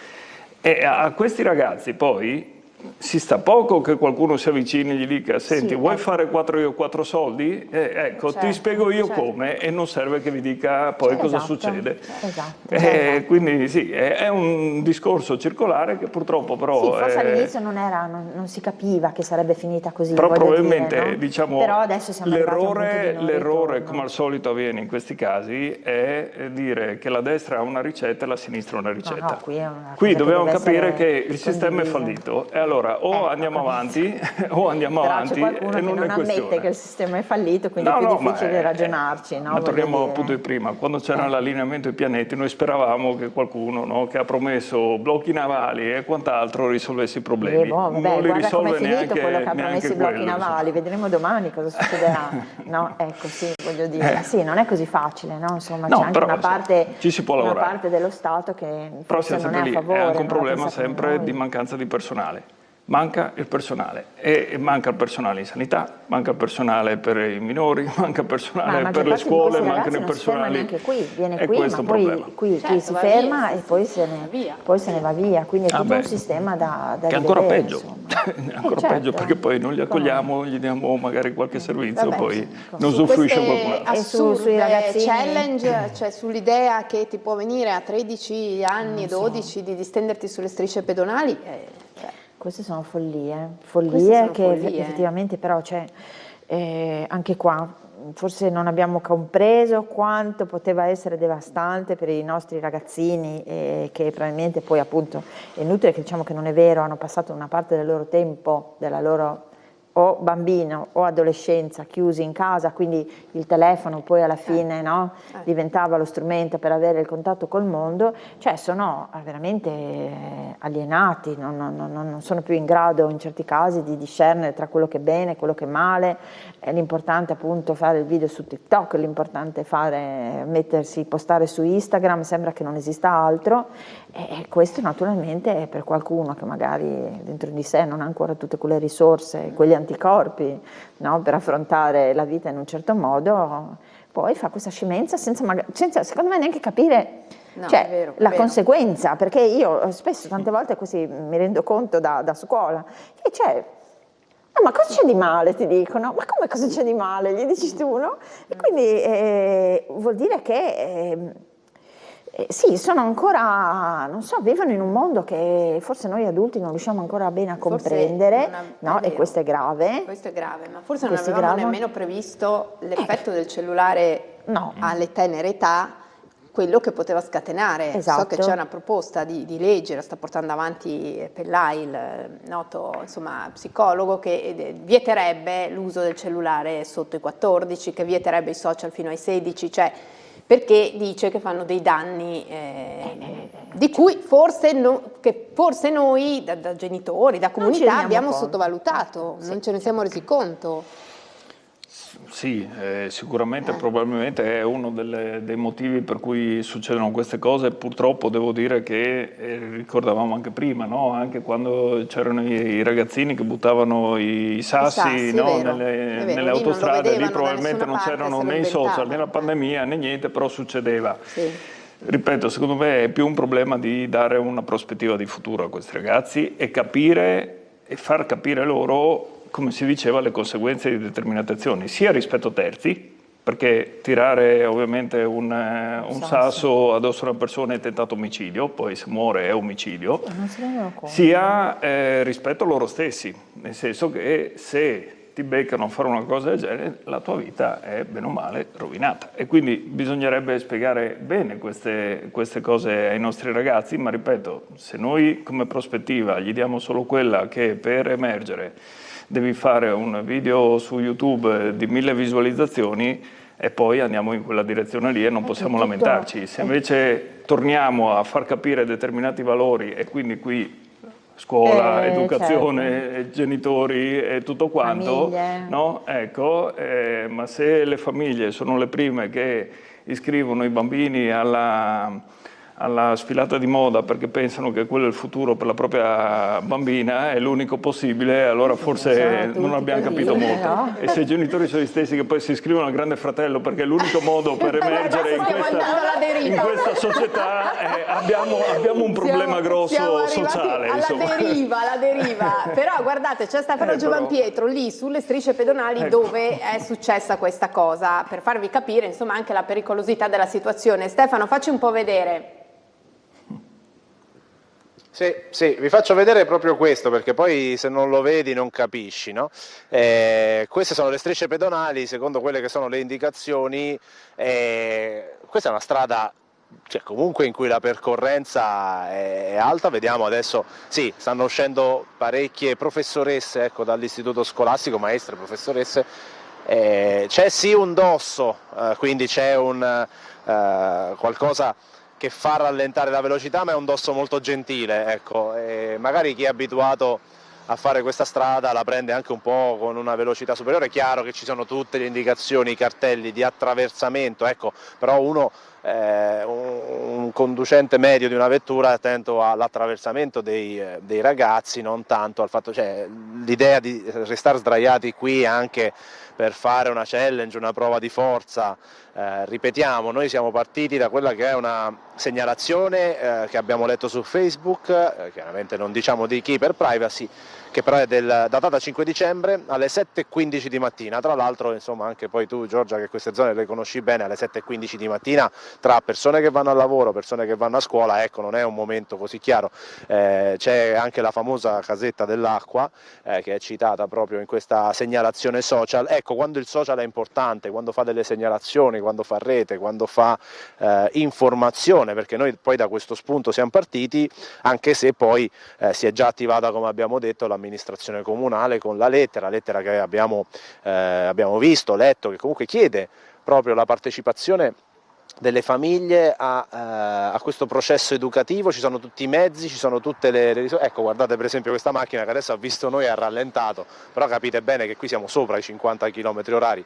[SPEAKER 3] E a questi ragazzi poi si sta poco che qualcuno si avvicini e gli dica senti vuoi fare 4 soldi? Ecco ti spiego io come e non serve che vi dica poi cosa succede.
[SPEAKER 2] Esatto.
[SPEAKER 3] Quindi sì, è un discorso circolare che purtroppo però...
[SPEAKER 2] Sì, forse all'inizio non si capiva che sarebbe finita così.
[SPEAKER 3] Però probabilmente
[SPEAKER 2] dire, no?
[SPEAKER 3] diciamo
[SPEAKER 2] però adesso siamo
[SPEAKER 3] l'errore come al solito avviene in questi casi è dire che la destra ha una ricetta e la sinistra una ricetta.
[SPEAKER 2] No, qui
[SPEAKER 3] dobbiamo capire che il sistema è fallito e allora o andiamo avanti o andiamo
[SPEAKER 2] Però
[SPEAKER 3] avanti
[SPEAKER 2] c'è qualcuno
[SPEAKER 3] e
[SPEAKER 2] che
[SPEAKER 3] non
[SPEAKER 2] non
[SPEAKER 3] è questione.
[SPEAKER 2] ammette che il sistema è fallito, quindi
[SPEAKER 3] No,
[SPEAKER 2] è più
[SPEAKER 3] no,
[SPEAKER 2] difficile ragionarci. No?
[SPEAKER 3] Ma
[SPEAKER 2] Voglio
[SPEAKER 3] torniamo
[SPEAKER 2] dire.
[SPEAKER 3] al punto di prima, quando c'era l'allineamento dei pianeti noi speravamo che qualcuno, no, che ha promesso blocchi navali e quant'altro risolvesse i problemi.
[SPEAKER 2] Vabbè,
[SPEAKER 3] non li
[SPEAKER 2] guarda come
[SPEAKER 3] risolve
[SPEAKER 2] è finito
[SPEAKER 3] neanche,
[SPEAKER 2] quello che ha
[SPEAKER 3] neanche
[SPEAKER 2] promesso i blocchi
[SPEAKER 3] quello,
[SPEAKER 2] navali, vedremo domani cosa succederà. No, ecco, sì, voglio dire, sì, non è così facile, no? Insomma,
[SPEAKER 3] No,
[SPEAKER 2] c'è anche
[SPEAKER 3] però,
[SPEAKER 2] una parte,
[SPEAKER 3] ci si può
[SPEAKER 2] una
[SPEAKER 3] lavorare.
[SPEAKER 2] parte dello Stato che
[SPEAKER 3] Però
[SPEAKER 2] forse
[SPEAKER 3] siamo
[SPEAKER 2] non
[SPEAKER 3] sempre
[SPEAKER 2] è a
[SPEAKER 3] lì,
[SPEAKER 2] favore.
[SPEAKER 3] è anche un
[SPEAKER 2] no?
[SPEAKER 3] problema
[SPEAKER 2] Pensa come
[SPEAKER 3] sempre
[SPEAKER 2] noi.
[SPEAKER 3] di mancanza di personale. Manca il personale e manca il personale in sanità, manca il personale per i minori, manca il
[SPEAKER 2] Ma la
[SPEAKER 3] personale
[SPEAKER 2] maggior
[SPEAKER 3] per le
[SPEAKER 2] parte di
[SPEAKER 3] scuole,
[SPEAKER 2] questi
[SPEAKER 3] mancano
[SPEAKER 2] ragazzi
[SPEAKER 3] i
[SPEAKER 2] non si ferma
[SPEAKER 3] personali.
[SPEAKER 2] neanche qui, viene
[SPEAKER 3] E
[SPEAKER 2] qui,
[SPEAKER 3] questo
[SPEAKER 2] ma
[SPEAKER 3] è un
[SPEAKER 2] poi
[SPEAKER 3] problema.
[SPEAKER 2] qui
[SPEAKER 1] Certo,
[SPEAKER 2] si
[SPEAKER 1] va
[SPEAKER 2] ferma
[SPEAKER 1] via,
[SPEAKER 2] e
[SPEAKER 1] sì,
[SPEAKER 2] poi
[SPEAKER 1] sì,
[SPEAKER 2] se
[SPEAKER 1] va
[SPEAKER 2] ne,
[SPEAKER 1] via.
[SPEAKER 2] poi se ne va via, quindi è tutto
[SPEAKER 3] beh,
[SPEAKER 2] un sistema da
[SPEAKER 3] Che è ancora
[SPEAKER 2] rivedere,
[SPEAKER 3] peggio,
[SPEAKER 2] insomma.
[SPEAKER 3] è ancora
[SPEAKER 2] Certo.
[SPEAKER 3] peggio perché poi non li
[SPEAKER 2] Come?
[SPEAKER 3] accogliamo, gli diamo magari qualche servizio,
[SPEAKER 1] Vabbè,
[SPEAKER 3] poi
[SPEAKER 2] ecco.
[SPEAKER 3] non
[SPEAKER 1] Su
[SPEAKER 3] usufruisce
[SPEAKER 1] queste
[SPEAKER 3] qualcun altro.
[SPEAKER 2] E sui
[SPEAKER 1] assurde
[SPEAKER 2] ragazzini?
[SPEAKER 1] challenge, cioè sull'idea che ti può venire a 13 anni, 12 di distenderti sulle strisce pedonali, cioè,
[SPEAKER 2] Queste sono follie,
[SPEAKER 1] Queste
[SPEAKER 2] follie
[SPEAKER 1] sono
[SPEAKER 2] che
[SPEAKER 1] follie.
[SPEAKER 2] effettivamente però c'è anche qua. Forse non abbiamo compreso quanto poteva essere devastante per i nostri ragazzini e che probabilmente poi appunto è inutile che diciamo che non è vero, hanno passato una parte del loro tempo, della loro o bambino o adolescenza chiusi in casa, quindi il telefono poi alla fine no, diventava lo strumento per avere il contatto col mondo, cioè sono veramente alienati, non sono più in grado in certi casi di discernere tra quello che è bene e quello che è male. È l'importante appunto fare il video su TikTok, l'importante è mettersi, postare su Instagram, sembra che non esista altro e questo naturalmente è per qualcuno che magari dentro di sé non ha ancora tutte quelle risorse, quegli anticorpi no, per affrontare la vita in un certo modo, poi fa questa scemenza senza secondo me neanche capire cioè,
[SPEAKER 1] è vero,
[SPEAKER 2] la
[SPEAKER 1] è vero.
[SPEAKER 2] conseguenza, perché io spesso tante volte così mi rendo conto da scuola che c'è ma cosa c'è di male, ti dicono? Ma come cosa c'è di male? Gli dici tu, no? E quindi vuol dire che sì, sono ancora, non so, vivono in un mondo che forse noi adulti non riusciamo ancora bene a comprendere, no? E questo è grave.
[SPEAKER 1] Questo è grave, ma forse non
[SPEAKER 2] Questo è
[SPEAKER 1] avevamo
[SPEAKER 2] grave.
[SPEAKER 1] nemmeno previsto l'effetto del cellulare
[SPEAKER 2] No.
[SPEAKER 1] alle tenere età, quello che poteva scatenare.
[SPEAKER 2] Esatto.
[SPEAKER 1] So che c'è una proposta di legge, la sta portando avanti Pellai, il noto insomma, psicologo, che vieterebbe l'uso del cellulare sotto i 14, che vieterebbe i social fino ai 16, cioè perché dice che fanno dei danni di cui forse noi da genitori, da
[SPEAKER 2] ci
[SPEAKER 1] comunità
[SPEAKER 2] rendiamo
[SPEAKER 1] abbiamo
[SPEAKER 2] conto.
[SPEAKER 1] sottovalutato, non ce ne siamo resi conto.
[SPEAKER 3] Sì, sicuramente, probabilmente è uno dei motivi per cui succedono queste cose. Purtroppo devo dire che ricordavamo anche prima, no? Anche quando c'erano i ragazzini che buttavano i sassi,
[SPEAKER 1] è
[SPEAKER 3] no?
[SPEAKER 1] vero,
[SPEAKER 3] nelle
[SPEAKER 1] è vero, lì non lo
[SPEAKER 3] autostrade,
[SPEAKER 1] vedevano
[SPEAKER 3] lì
[SPEAKER 1] da
[SPEAKER 3] probabilmente
[SPEAKER 1] nessuna
[SPEAKER 3] non
[SPEAKER 1] parte,
[SPEAKER 3] c'erano
[SPEAKER 1] se lo
[SPEAKER 3] né i social
[SPEAKER 1] inventavano.
[SPEAKER 3] né la pandemia né niente, però succedeva.
[SPEAKER 1] Sì.
[SPEAKER 3] Ripeto, secondo me è più un problema di dare una prospettiva di futuro a questi ragazzi e capire e far capire loro, come si diceva, le conseguenze di determinate azioni, sia rispetto a terzi, perché tirare ovviamente un sasso addosso a una persona è tentato omicidio, poi se muore è omicidio,
[SPEAKER 2] Non si rendono conto.
[SPEAKER 3] sia rispetto a loro stessi, nel senso che se ti beccano a fare una cosa del genere, la tua vita è bene o male rovinata. E quindi bisognerebbe spiegare bene queste cose ai nostri ragazzi, ma ripeto, se noi come prospettiva gli diamo solo quella che per emergere devi fare un video su YouTube di 1000 visualizzazioni e poi andiamo in quella direzione lì e non possiamo lamentarci. Se invece torniamo a far capire determinati valori e quindi qui scuola, educazione, genitori e tutto quanto,
[SPEAKER 2] Famiglie.
[SPEAKER 3] no? Ecco, ma se le famiglie sono le prime che iscrivono i bambini alla sfilata di moda perché pensano che quello è il futuro per la propria bambina, è l'unico possibile, allora forse non abbiamo capito molto.
[SPEAKER 2] no?
[SPEAKER 3] E se i genitori sono gli stessi che poi si iscrivono al Grande Fratello perché è l'unico modo per emergere in
[SPEAKER 1] stiamo andando alla deriva.
[SPEAKER 3] questa società, abbiamo un problema grosso
[SPEAKER 1] siamo arrivati
[SPEAKER 3] sociale.
[SPEAKER 1] alla
[SPEAKER 3] insomma.
[SPEAKER 1] deriva. Però guardate, c'è Stefano Giovanpietro lì sulle strisce pedonali dove è successa questa cosa, per farvi capire insomma anche la pericolosità della situazione. Stefano, facci un po' vedere.
[SPEAKER 4] Sì, vi faccio vedere proprio questo perché poi se non lo vedi non capisci, no? Queste sono le strisce pedonali secondo quelle che sono le indicazioni. Questa è una strada cioè, comunque in cui la percorrenza è alta. Vediamo adesso, sì, stanno uscendo parecchie professoresse, ecco, dall'istituto scolastico, maestre, professoresse. C'è sì un dosso, quindi c'è un qualcosa che fa rallentare la velocità, ma è un dosso molto gentile, ecco. Magari chi è abituato a fare questa strada la prende anche un po' con una velocità superiore. È chiaro che ci sono tutte le indicazioni, i cartelli di attraversamento, ecco, però un conducente medio di una vettura è attento all'attraversamento dei ragazzi, non tanto al fatto, cioè l'idea di restare sdraiati qui anche per fare una challenge, una prova di forza. Ripetiamo, noi siamo partiti da quella che è una segnalazione che abbiamo letto su Facebook, chiaramente non diciamo di chi per privacy, che però è datata 5 dicembre alle 7:15 di mattina. Tra l'altro, insomma, anche poi tu, Giorgia, che queste zone le conosci bene, alle 7:15 di mattina, tra persone che vanno al lavoro, persone che vanno a scuola, ecco, non è un momento così chiaro. C'è anche la famosa casetta dell'acqua che è citata proprio in questa segnalazione social. Ecco, quando il social è importante, quando fa delle segnalazioni, quando fa rete, quando fa informazione, perché noi poi da questo spunto siamo partiti, anche se poi si è già attivata, come abbiamo detto, l'amministrazione comunale con la lettera che abbiamo visto, letto, che comunque chiede proprio la partecipazione delle famiglie a questo processo educativo. Ci sono tutti i mezzi, ci sono tutte le risorse. Ecco, guardate per esempio questa macchina che adesso ha visto noi, ha rallentato, però capite bene che qui siamo sopra i 50 km/h.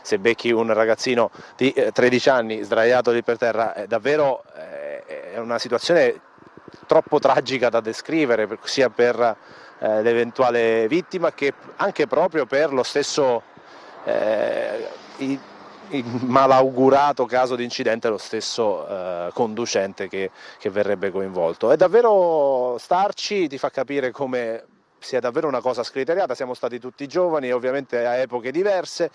[SPEAKER 4] Se becchi un ragazzino di 13 anni sdraiato lì per terra, davvero è una situazione troppo tragica da descrivere, sia per l'eventuale vittima che anche proprio per lo stesso il malaugurato caso di incidente, lo stesso conducente che verrebbe coinvolto. È davvero, starci ti fa capire come sia davvero una cosa scriteriata. Siamo stati tutti giovani, ovviamente a epoche diverse,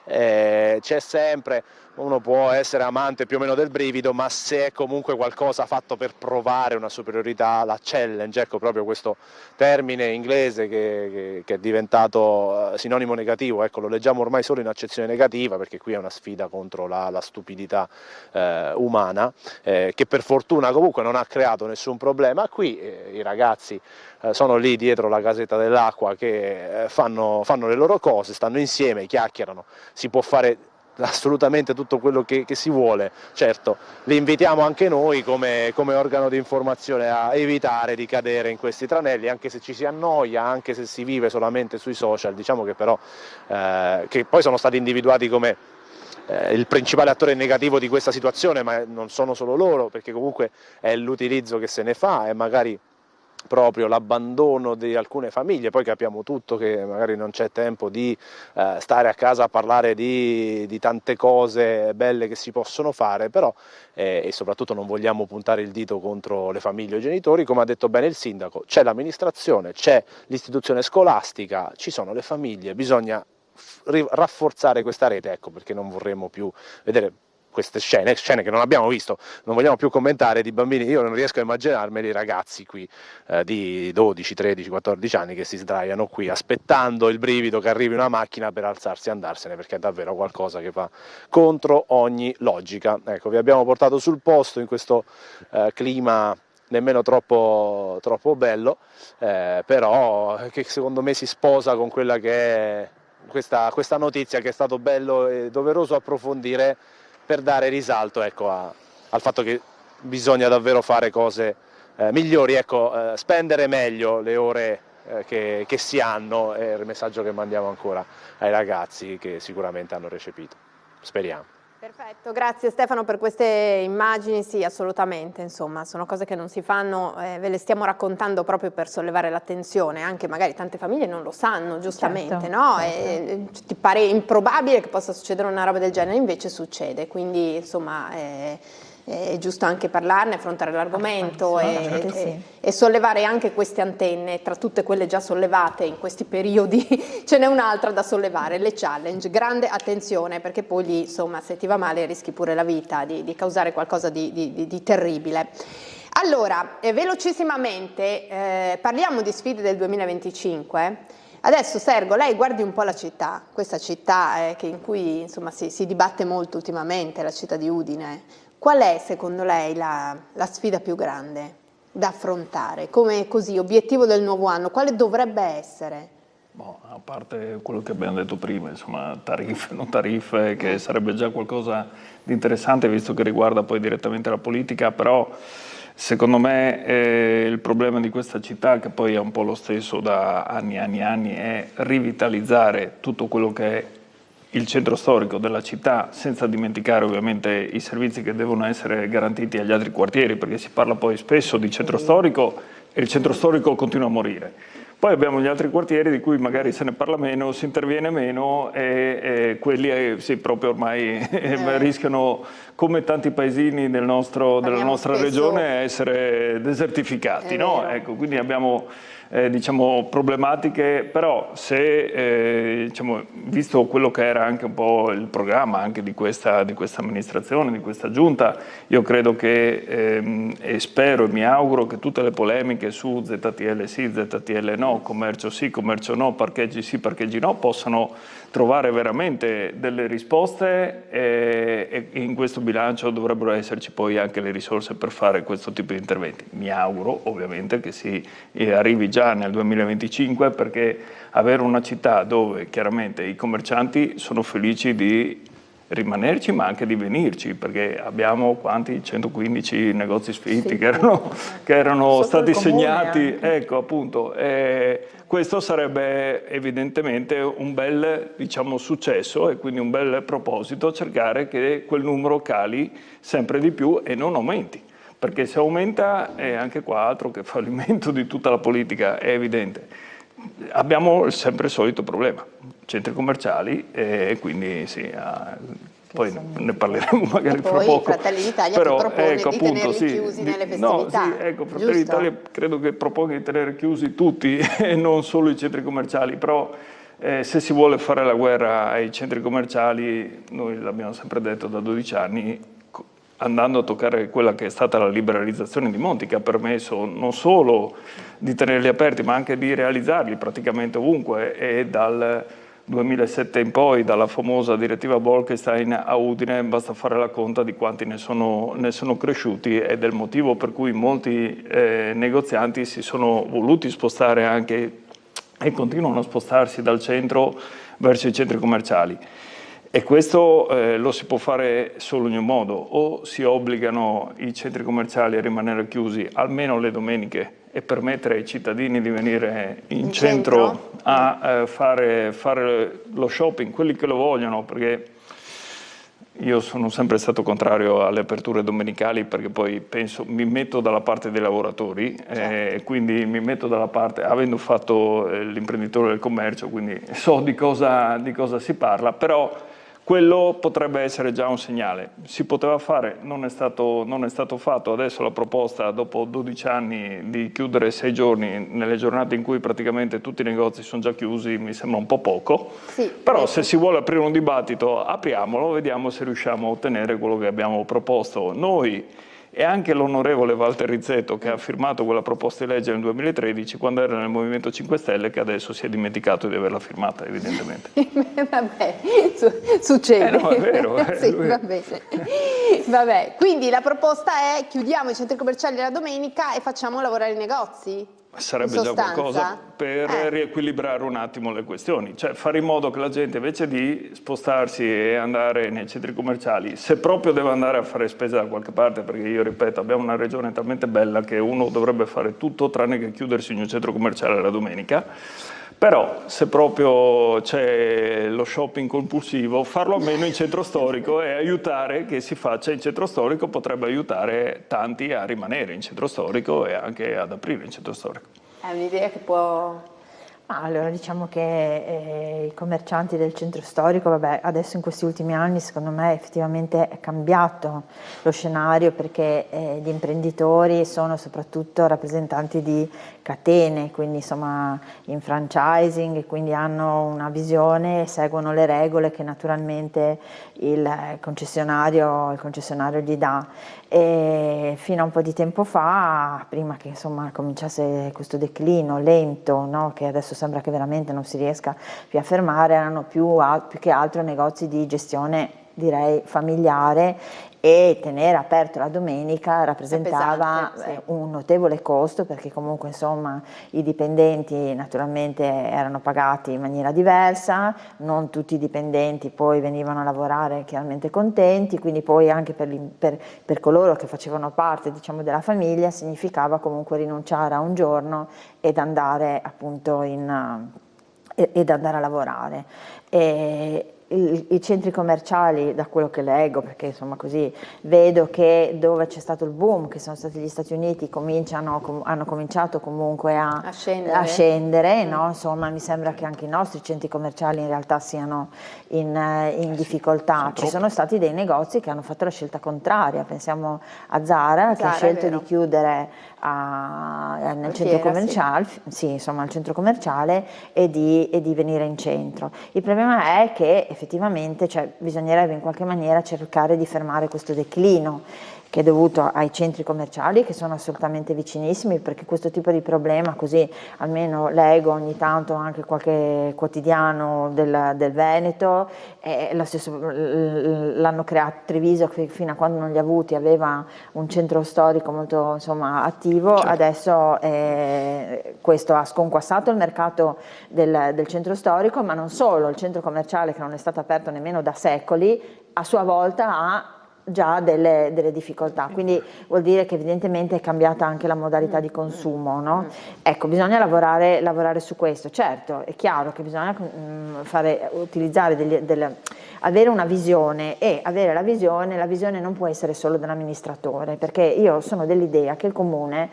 [SPEAKER 4] c'è sempre, uno può essere amante più o meno del brivido, ma se è comunque qualcosa fatto per provare una superiorità, la challenge, ecco, proprio questo termine inglese che è diventato sinonimo negativo, ecco, lo leggiamo ormai solo in accezione negativa, perché qui è una sfida contro la stupidità umana, che per fortuna comunque non ha creato nessun problema. Qui i ragazzi sono lì dietro la casetta dell'acqua che fanno le loro cose, stanno insieme, chiacchierano, si può fare assolutamente tutto quello che si vuole. Certo, li invitiamo anche noi come organo di informazione a evitare di cadere in questi tranelli, anche se ci si annoia, anche se si vive solamente sui social. Diciamo che però che poi sono stati individuati come il principale attore negativo di questa situazione, ma non sono solo loro, perché comunque è l'utilizzo che se ne fa e magari proprio l'abbandono di alcune famiglie. Poi capiamo tutto che magari non c'è tempo di stare a casa a parlare di tante cose belle che si possono fare, però e soprattutto non vogliamo puntare il dito contro le famiglie o i genitori. Come ha detto bene il sindaco, c'è l'amministrazione, c'è l'istituzione scolastica, ci sono le famiglie, bisogna rafforzare questa rete, ecco perché non vorremmo più vedere queste scene che non abbiamo visto, non vogliamo più commentare, di bambini. Io non riesco a immaginarmeli, ragazzi qui di 12, 13, 14 anni che si sdraiano qui aspettando il brivido che arrivi una macchina per alzarsi e andarsene, perché è davvero qualcosa che va contro ogni logica. Ecco, vi abbiamo portato sul posto in questo clima nemmeno troppo bello, però che secondo me si sposa con quella che è questa notizia, che è stato bello e doveroso approfondire per dare risalto, ecco, al fatto che bisogna davvero fare cose migliori, ecco, spendere meglio le ore che si hanno, è il messaggio che mandiamo ancora ai ragazzi, che sicuramente hanno recepito. Speriamo.
[SPEAKER 1] Perfetto, grazie Stefano per queste immagini. Sì, assolutamente, insomma, sono cose che non si fanno, ve le stiamo raccontando proprio per sollevare l'attenzione, anche magari tante famiglie non lo sanno, giustamente,
[SPEAKER 2] certo,
[SPEAKER 1] no?
[SPEAKER 2] certo.
[SPEAKER 1] E ti pare improbabile che possa succedere una roba del genere, invece succede, quindi insomma è giusto anche parlarne, affrontare l'argomento e sollevare anche queste antenne. Tra tutte quelle già sollevate in questi periodi ce n'è un'altra da sollevare, le challenge. Grande attenzione, perché poi lì, insomma, se ti va male rischi pure la vita di causare qualcosa di terribile. Allora, velocissimamente parliamo di sfide del 2025. Adesso Sergo, lei guardi un po' la città, questa città in cui insomma si dibatte molto ultimamente, la città di Udine. Qual è secondo lei la sfida più grande da affrontare? Come così, obiettivo del nuovo anno, quale dovrebbe essere?
[SPEAKER 3] A parte quello che abbiamo detto prima, insomma, tariffe, non tariffe, che sarebbe già qualcosa di interessante visto che riguarda poi direttamente la politica, però secondo me il problema di questa città, che poi è un po' lo stesso da anni e anni, è rivitalizzare tutto quello che è il centro storico della città, senza dimenticare ovviamente i servizi che devono essere garantiti agli altri quartieri, perché si parla poi spesso di centro storico e il centro storico continua a morire. Poi abbiamo gli altri quartieri di cui magari se ne parla meno, si interviene meno e quelli sì, proprio ormai rischiano, come tanti paesini della nostra regione, essere desertificati. No? Ecco, quindi abbiamo diciamo, problematiche, però se diciamo, visto quello che era anche un po' il programma anche di questa amministrazione, di questa giunta, io credo che e spero e mi auguro che tutte le polemiche su ZTL sì, ZTL no, commercio sì, commercio no, parcheggi sì, parcheggi no, possano trovare veramente delle risposte e in questo bilancio dovrebbero esserci poi anche le risorse per fare questo tipo di interventi. Mi auguro ovviamente che si arrivi già nel 2025, perché avere una città dove chiaramente i commercianti sono felici di rimanerci ma anche di venirci, perché abbiamo quanti? 115 negozi sfitti che erano stati segnati, ecco appunto, questo sarebbe evidentemente un bel diciamo successo e quindi un bel proposito cercare che quel numero cali sempre di più e non aumenti, perché se aumenta è anche qua altro che fallimento di tutta la politica, è evidente. Abbiamo sempre il solito problema, centri commerciali e quindi sì, poi ne parleremo magari fra poco.
[SPEAKER 1] Fratelli d'Italia però, che propone di tenerli chiusi nelle festività.
[SPEAKER 3] No, sì, ecco, Fratelli d'Italia credo che propone di tenere chiusi tutti e non solo i centri commerciali, però se si vuole fare la guerra ai centri commerciali, noi l'abbiamo sempre detto da 12 anni, andando a toccare quella che è stata la liberalizzazione di monti, che ha permesso non solo di tenerli aperti, ma anche di realizzarli praticamente ovunque, e dal 2007 in poi, dalla famosa direttiva Bolkestein a Udine, basta fare la conta di quanti ne sono cresciuti, ed è il motivo per cui molti negozianti si sono voluti spostare anche e continuano a spostarsi dal centro verso i centri commerciali. E questo lo si può fare solo in un modo: o si obbligano i centri commerciali a rimanere chiusi almeno le domeniche e permettere ai cittadini di venire in centro a fare lo shopping, quelli che lo vogliono, perché io sono sempre stato contrario alle aperture domenicali, perché poi mi metto dalla parte dei lavoratori, quindi mi metto dalla parte, avendo fatto l'imprenditore del commercio, quindi so di cosa si parla, però quello potrebbe essere già un segnale. Si poteva fare, non è stato fatto. Adesso la proposta, dopo 12 anni, di chiudere 6 giorni nelle giornate in cui praticamente tutti i negozi sono già chiusi, mi sembra un po' poco. Sì, però se si vuole aprire un dibattito, apriamolo, vediamo se riusciamo a ottenere quello che abbiamo proposto noi e anche l'onorevole Walter Rizzetto, che ha firmato quella proposta di legge nel 2013 quando era nel Movimento 5 Stelle, che adesso si è dimenticato di averla firmata, evidentemente.
[SPEAKER 1] Vabbè, succede.
[SPEAKER 3] No, è vero.
[SPEAKER 1] Sì, va bene. Vabbè, quindi la proposta è: chiudiamo i centri commerciali la domenica e facciamo lavorare i negozi?
[SPEAKER 3] Sarebbe già qualcosa per riequilibrare un attimo le questioni, cioè fare in modo che la gente, invece di spostarsi e andare nei centri commerciali, se proprio deve andare a fare spese da qualche parte, perché io ripeto, abbiamo una regione talmente bella che uno dovrebbe fare tutto tranne che chiudersi in un centro commerciale la domenica, però se proprio c'è lo shopping compulsivo, farlo almeno in centro storico e aiutare che si faccia in centro storico potrebbe aiutare tanti a rimanere in centro storico e anche ad aprire in centro storico.
[SPEAKER 1] È un'idea che può...
[SPEAKER 2] Allora, diciamo che i commercianti del centro storico, vabbè, adesso in questi ultimi anni secondo me effettivamente è cambiato lo scenario, perché gli imprenditori sono soprattutto rappresentanti di catene, quindi insomma in franchising, e quindi hanno una visione e seguono le regole che naturalmente il concessionario gli dà. E fino a un po' di tempo fa, prima che insomma cominciasse questo declino lento, no, che adesso sembra che veramente non si riesca più a fermare, erano più che altro negozi di gestione direi familiare, e tenere aperto la domenica rappresentava
[SPEAKER 1] pesante, sì.
[SPEAKER 2] un notevole costo, perché comunque insomma i dipendenti naturalmente erano pagati in maniera diversa, non tutti i dipendenti poi venivano a lavorare chiaramente contenti, quindi poi anche per coloro che facevano parte, diciamo, della famiglia significava comunque rinunciare a un giorno ed andare appunto ed andare a lavorare. I centri commerciali, da quello che leggo, perché insomma così vedo che dove c'è stato il boom, che sono stati gli Stati Uniti, hanno cominciato comunque a scendere, no? Insomma, mi sembra che anche i nostri centri commerciali in realtà siano in difficoltà. Ci sono stati dei negozi che hanno fatto la scelta contraria, pensiamo a Zara, che ha scelto di chiudere nel centro commerciale, sì, insomma al centro commerciale, e di venire in centro. Il problema è che effettivamente, cioè, bisognerebbe in qualche maniera cercare di fermare questo declino, che è dovuto ai centri commerciali, che sono assolutamente vicinissimi, perché questo tipo di problema, così almeno leggo ogni tanto anche qualche quotidiano del Veneto, lo stesso l'hanno creato Treviso, che fino a quando non li ha avuti aveva un centro storico molto, insomma, attivo, adesso questo ha sconquassato il mercato del centro storico, ma non solo, il centro commerciale, che non è stato aperto nemmeno da secoli, a sua volta ha già delle difficoltà, quindi vuol dire che evidentemente è cambiata anche la modalità di consumo, no? Ecco, bisogna lavorare su questo. Certo, è chiaro che bisogna avere una visione, e avere la visione non può essere solo dell'amministratore, perché io sono dell'idea che il comune,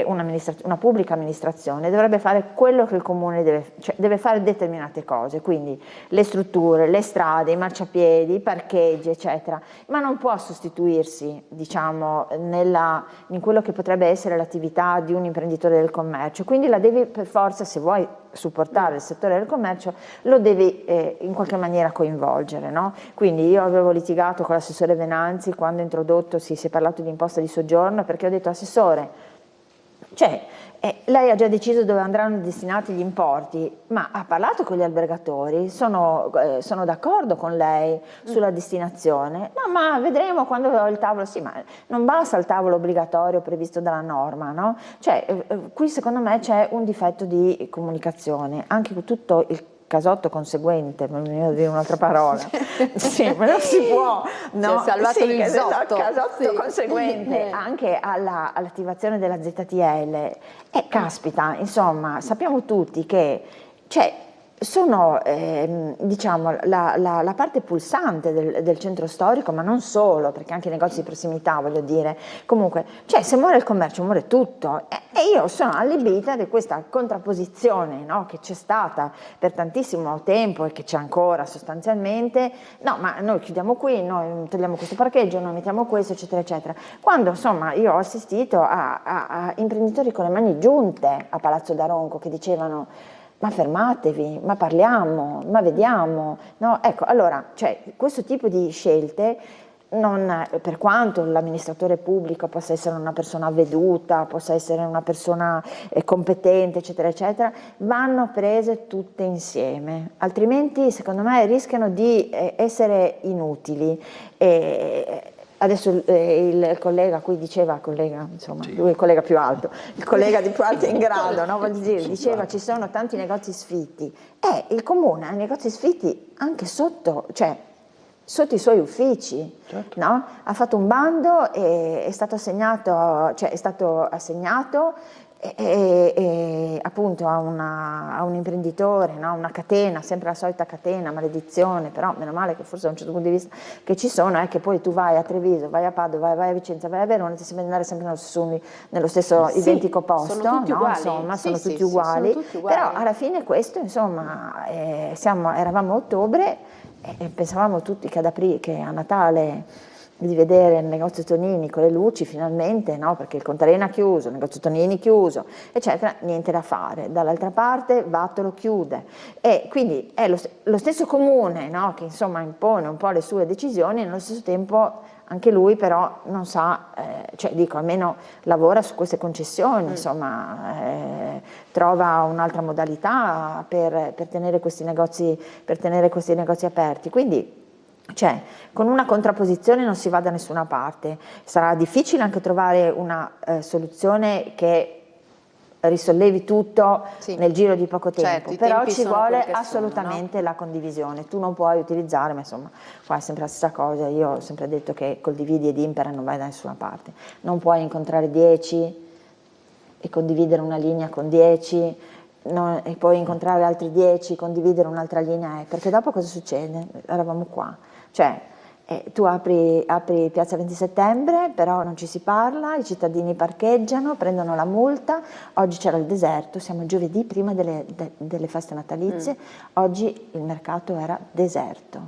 [SPEAKER 2] una pubblica amministrazione, dovrebbe fare quello che il comune deve fare determinate cose, quindi le strutture, le strade, i marciapiedi, i parcheggi, eccetera, ma non può sostituirsi, diciamo, in quello che potrebbe essere l'attività di un imprenditore del commercio. Quindi la devi per forza, se vuoi supportare il settore del commercio, lo devi in qualche maniera coinvolgere, no? Quindi io avevo litigato con l'assessore Venanzi quando ho introdotto, si è parlato di imposta di soggiorno, perché ho detto: assessore, cioè, lei ha già deciso dove andranno destinati gli importi, ma ha parlato con gli albergatori, sono d'accordo con lei sulla destinazione? No, ma vedremo quando ho il tavolo. Sì, ma non basta il tavolo obbligatorio previsto dalla norma, no? Cioè, qui secondo me c'è un difetto di comunicazione, anche tutto il casotto conseguente, non mi viene a dire un'altra parola, sì, ma non si può, no?
[SPEAKER 1] Si è salvato il risotto.
[SPEAKER 2] Casotto conseguente anche all'attivazione della ZTL, caspita, insomma, sappiamo tutti che, cioè, sono diciamo la parte pulsante del centro storico, ma non solo, perché anche i negozi di prossimità, voglio dire, comunque, cioè, se muore il commercio muore tutto, e io sono allibita di questa contrapposizione, no, che c'è stata per tantissimo tempo e che c'è ancora sostanzialmente. No, ma noi chiudiamo qui, noi togliamo questo parcheggio, noi mettiamo questo, eccetera eccetera, quando insomma io ho assistito a imprenditori con le mani giunte a Palazzo d'Aronco che dicevano: ma fermatevi, ma parliamo, ma vediamo, no? Ecco, allora, cioè, questo tipo di scelte, per quanto l'amministratore pubblico possa essere una persona avveduta, possa essere una persona competente, eccetera, eccetera, vanno prese tutte insieme, altrimenti secondo me rischiano di essere inutili. Adesso il collega qui diceva, insomma, lui è il collega più alto, il collega di più alto in grado, no? Voglio dire, diceva ci sono tanti negozi sfitti, il comune ha negozi sfitti anche sotto i suoi uffici, certo, no? Ha fatto un bando e è stato assegnato appunto a un imprenditore, no? Una catena, sempre la solita catena, maledizione, però meno male che forse da un certo punto di vista che ci sono, è che poi tu vai a Treviso, vai a Padova, vai a Vicenza, vai a Verona, ti sembra di andare sempre nello stesso identico posto,
[SPEAKER 1] sono tutti uguali.
[SPEAKER 2] Insomma, sono tutti uguali, però alla fine questo, insomma, eravamo a ottobre e pensavamo tutti che a Natale di vedere il negozio Tonini con le luci finalmente, no? Perché il Contarena chiuso, il negozio Tonini chiuso, eccetera, niente da fare. Dall'altra parte Vattolo chiude, e quindi è lo stesso comune, no? Che insomma impone un po' le sue decisioni, e nello stesso tempo anche lui però non sa, almeno lavora su queste concessioni, insomma, trova un'altra modalità per tenere questi negozi aperti. Quindi Cioè, con una contrapposizione non si va da nessuna parte. Sarà difficile anche trovare una soluzione che risollevi tutto nel giro di poco tempo,
[SPEAKER 1] Certo, i
[SPEAKER 2] però
[SPEAKER 1] tempi
[SPEAKER 2] ci
[SPEAKER 1] sono
[SPEAKER 2] vuole
[SPEAKER 1] quelli che
[SPEAKER 2] assolutamente la condivisione. Tu non puoi utilizzare, ma insomma, qua è sempre la stessa cosa. Io ho sempre detto che col dividi ed impera non vai da nessuna parte. Non puoi incontrare 10 e condividere una linea con 10, e poi incontrare altri 10, condividere un'altra linea, perché dopo cosa succede? Eravamo qua, cioè tu apri Piazza 20 Settembre, però non ci si parla, i cittadini parcheggiano, prendono la multa, oggi c'era il deserto, siamo giovedì prima delle feste natalizie, oggi il mercato era deserto,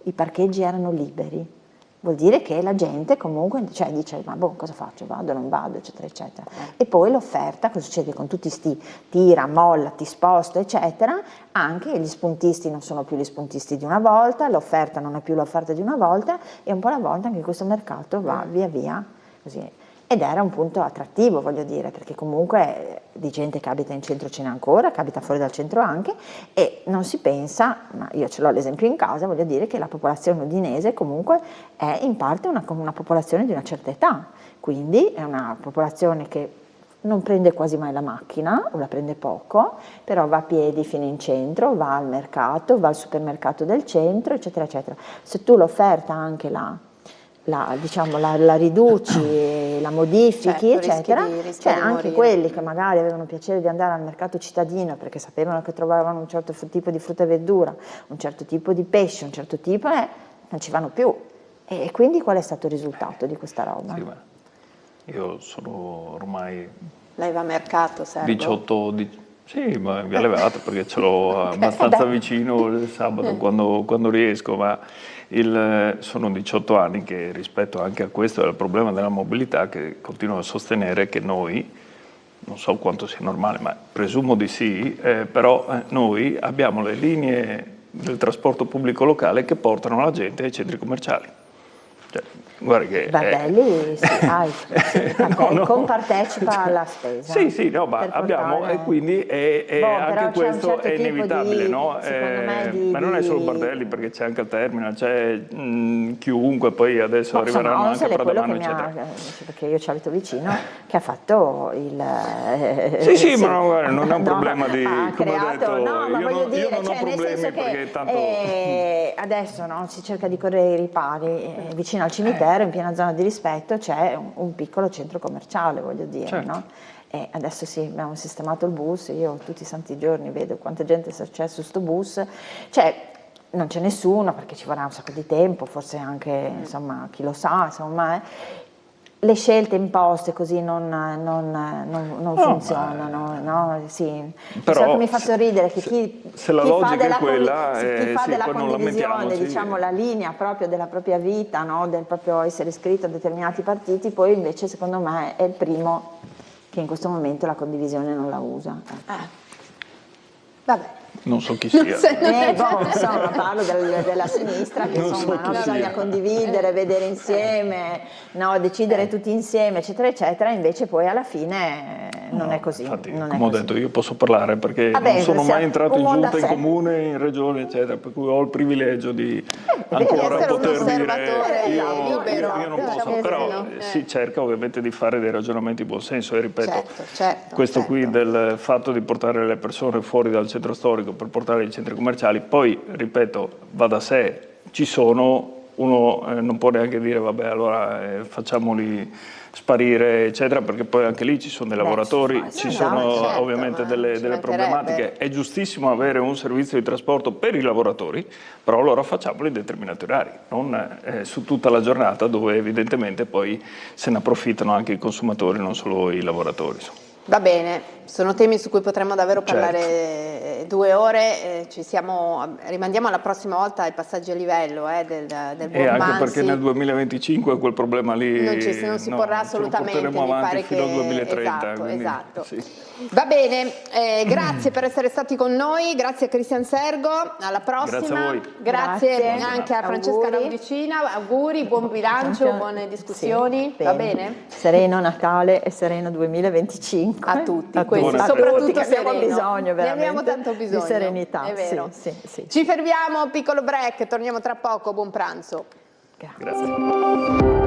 [SPEAKER 2] i parcheggi erano liberi. Vuol dire che la gente comunque dice, ma boh, cosa faccio? Vado, non vado, eccetera, eccetera. E poi l'offerta, cosa succede con tutti sti tira, molla, ti sposto, eccetera? Anche gli spuntisti non sono più gli spuntisti di una volta, l'offerta non è più l'offerta di una volta, e un po' alla volta anche questo mercato va via via così. Ed era un punto attrattivo, voglio dire, perché comunque di gente che abita in centro ce n'è ancora, che abita fuori dal centro anche, e non si pensa, ma io ce l'ho l'esempio in casa, voglio dire che la popolazione udinese comunque è in parte una popolazione di una certa età, quindi è una popolazione che non prende quasi mai la macchina, o la prende poco, però va a piedi fino in centro, va al mercato, va al supermercato del centro, eccetera, eccetera. Se tu l'offerta anche la riduci, la modifichi,
[SPEAKER 1] certo,
[SPEAKER 2] eccetera,
[SPEAKER 1] rischi di
[SPEAKER 2] anche
[SPEAKER 1] morire.
[SPEAKER 2] quelli che magari avevano piacere di andare al mercato cittadino perché sapevano che trovavano un certo tipo di frutta e verdura, un certo tipo di pesce, un certo tipo, non ci vanno più. E quindi qual è stato il risultato di questa roba?
[SPEAKER 3] Sì, io sono ormai
[SPEAKER 1] Lei va a mercato, Sergio?
[SPEAKER 3] Sì, ma via Levata perché ce l'ho abbastanza vicino il sabato quando riesco, ma sono 18 anni che rispetto anche a questo, al problema della mobilità, che continuo a sostenere che noi, non so quanto sia normale, ma presumo di sì, però noi abbiamo le linee del trasporto pubblico locale che portano la gente ai centri commerciali. Cioè, guarda che
[SPEAKER 2] Belli, compartecipa alla spesa.
[SPEAKER 3] Sì, no, ma abbiamo, e quindi anche questo è inevitabile, no? Ma non è solo Bardelli, perché c'è anche il Terminal, c'è chiunque, poi adesso arriveranno anche Pradamano, eccetera.
[SPEAKER 2] Perché io ci abito vicino, che ha fatto il...
[SPEAKER 3] Sì, ma no, guarda, non è un problema di... come ho detto,
[SPEAKER 2] no, ma voglio dire,
[SPEAKER 3] io non ho problemi perché tanto...
[SPEAKER 2] adesso si cerca di correre i ripari, vicino al cimitero, in piena zona di rispetto, c'è un piccolo centro commerciale, voglio dire,
[SPEAKER 3] certo.
[SPEAKER 2] no? E adesso sì, abbiamo sistemato il bus, io tutti i santi giorni vedo quanta gente c'è su sto bus, non c'è nessuno perché ci vorrà un sacco di tempo, forse anche, insomma, chi lo sa, insomma, le scelte imposte così non funzionano, no? Sì. Però mi fa sorridere che chi
[SPEAKER 3] fa della
[SPEAKER 2] condivisione, diciamo, la linea proprio della propria vita, no? Del proprio essere iscritto a determinati partiti, poi invece secondo me è il primo che in questo momento la condivisione non la usa.
[SPEAKER 1] Vabbè.
[SPEAKER 3] Non so chi sia.
[SPEAKER 2] Insomma, parlo della sinistra che bisogna condividere, vedere insieme, decidere tutti insieme, eccetera, eccetera, invece poi alla fine non è così.
[SPEAKER 3] Infatti,
[SPEAKER 2] non
[SPEAKER 3] come ho detto, io posso parlare perché non sono mai entrato in giunta, in comune, in regione, eccetera, per cui ho il privilegio di ancora poter dire io non posso, però si cerca ovviamente di fare dei ragionamenti di buon senso e ripeto, questo qui del fatto di portare le persone fuori dal centro storico per portare ai centri commerciali, poi ripeto, va da sé, ci sono, uno non può neanche dire vabbè allora facciamoli sparire eccetera, perché poi anche lì ci sono dei lavoratori, ci sono ovviamente delle problematiche, è giustissimo avere un servizio di trasporto per i lavoratori, però allora facciamolo in determinati orari, non su tutta la giornata dove evidentemente poi se ne approfittano anche i consumatori, non solo i lavoratori.
[SPEAKER 1] Va bene, sono temi su cui potremmo davvero parlare 2 ore, rimandiamo alla prossima volta ai passaggi a livello del buon
[SPEAKER 3] E anche
[SPEAKER 1] Mansi.
[SPEAKER 3] perché nel 2025 quel problema lì
[SPEAKER 1] non si porrà assolutamente,
[SPEAKER 3] lo porteremo avanti fino al 2030.
[SPEAKER 1] Esatto.
[SPEAKER 3] Sì.
[SPEAKER 1] Va bene, grazie per essere stati con noi, grazie a Cristian Sergo, alla prossima.
[SPEAKER 3] Grazie a voi.
[SPEAKER 1] Grazie anche a Francesca Ravicina, auguri, buon bilancio, buone discussioni,
[SPEAKER 2] sì,
[SPEAKER 1] va bene?
[SPEAKER 2] Sereno Natale e sereno 2025.
[SPEAKER 1] a tutti,
[SPEAKER 2] A
[SPEAKER 1] questo,
[SPEAKER 2] tutti,
[SPEAKER 1] soprattutto
[SPEAKER 2] che abbiamo
[SPEAKER 1] sereno.
[SPEAKER 2] bisogno veramente,
[SPEAKER 1] ne abbiamo tanto bisogno
[SPEAKER 2] di serenità.
[SPEAKER 1] è vero.
[SPEAKER 2] Sì, sì, sì.
[SPEAKER 1] Ci fermiamo, piccolo break, torniamo tra poco, buon pranzo.
[SPEAKER 2] Grazie.
[SPEAKER 3] Grazie.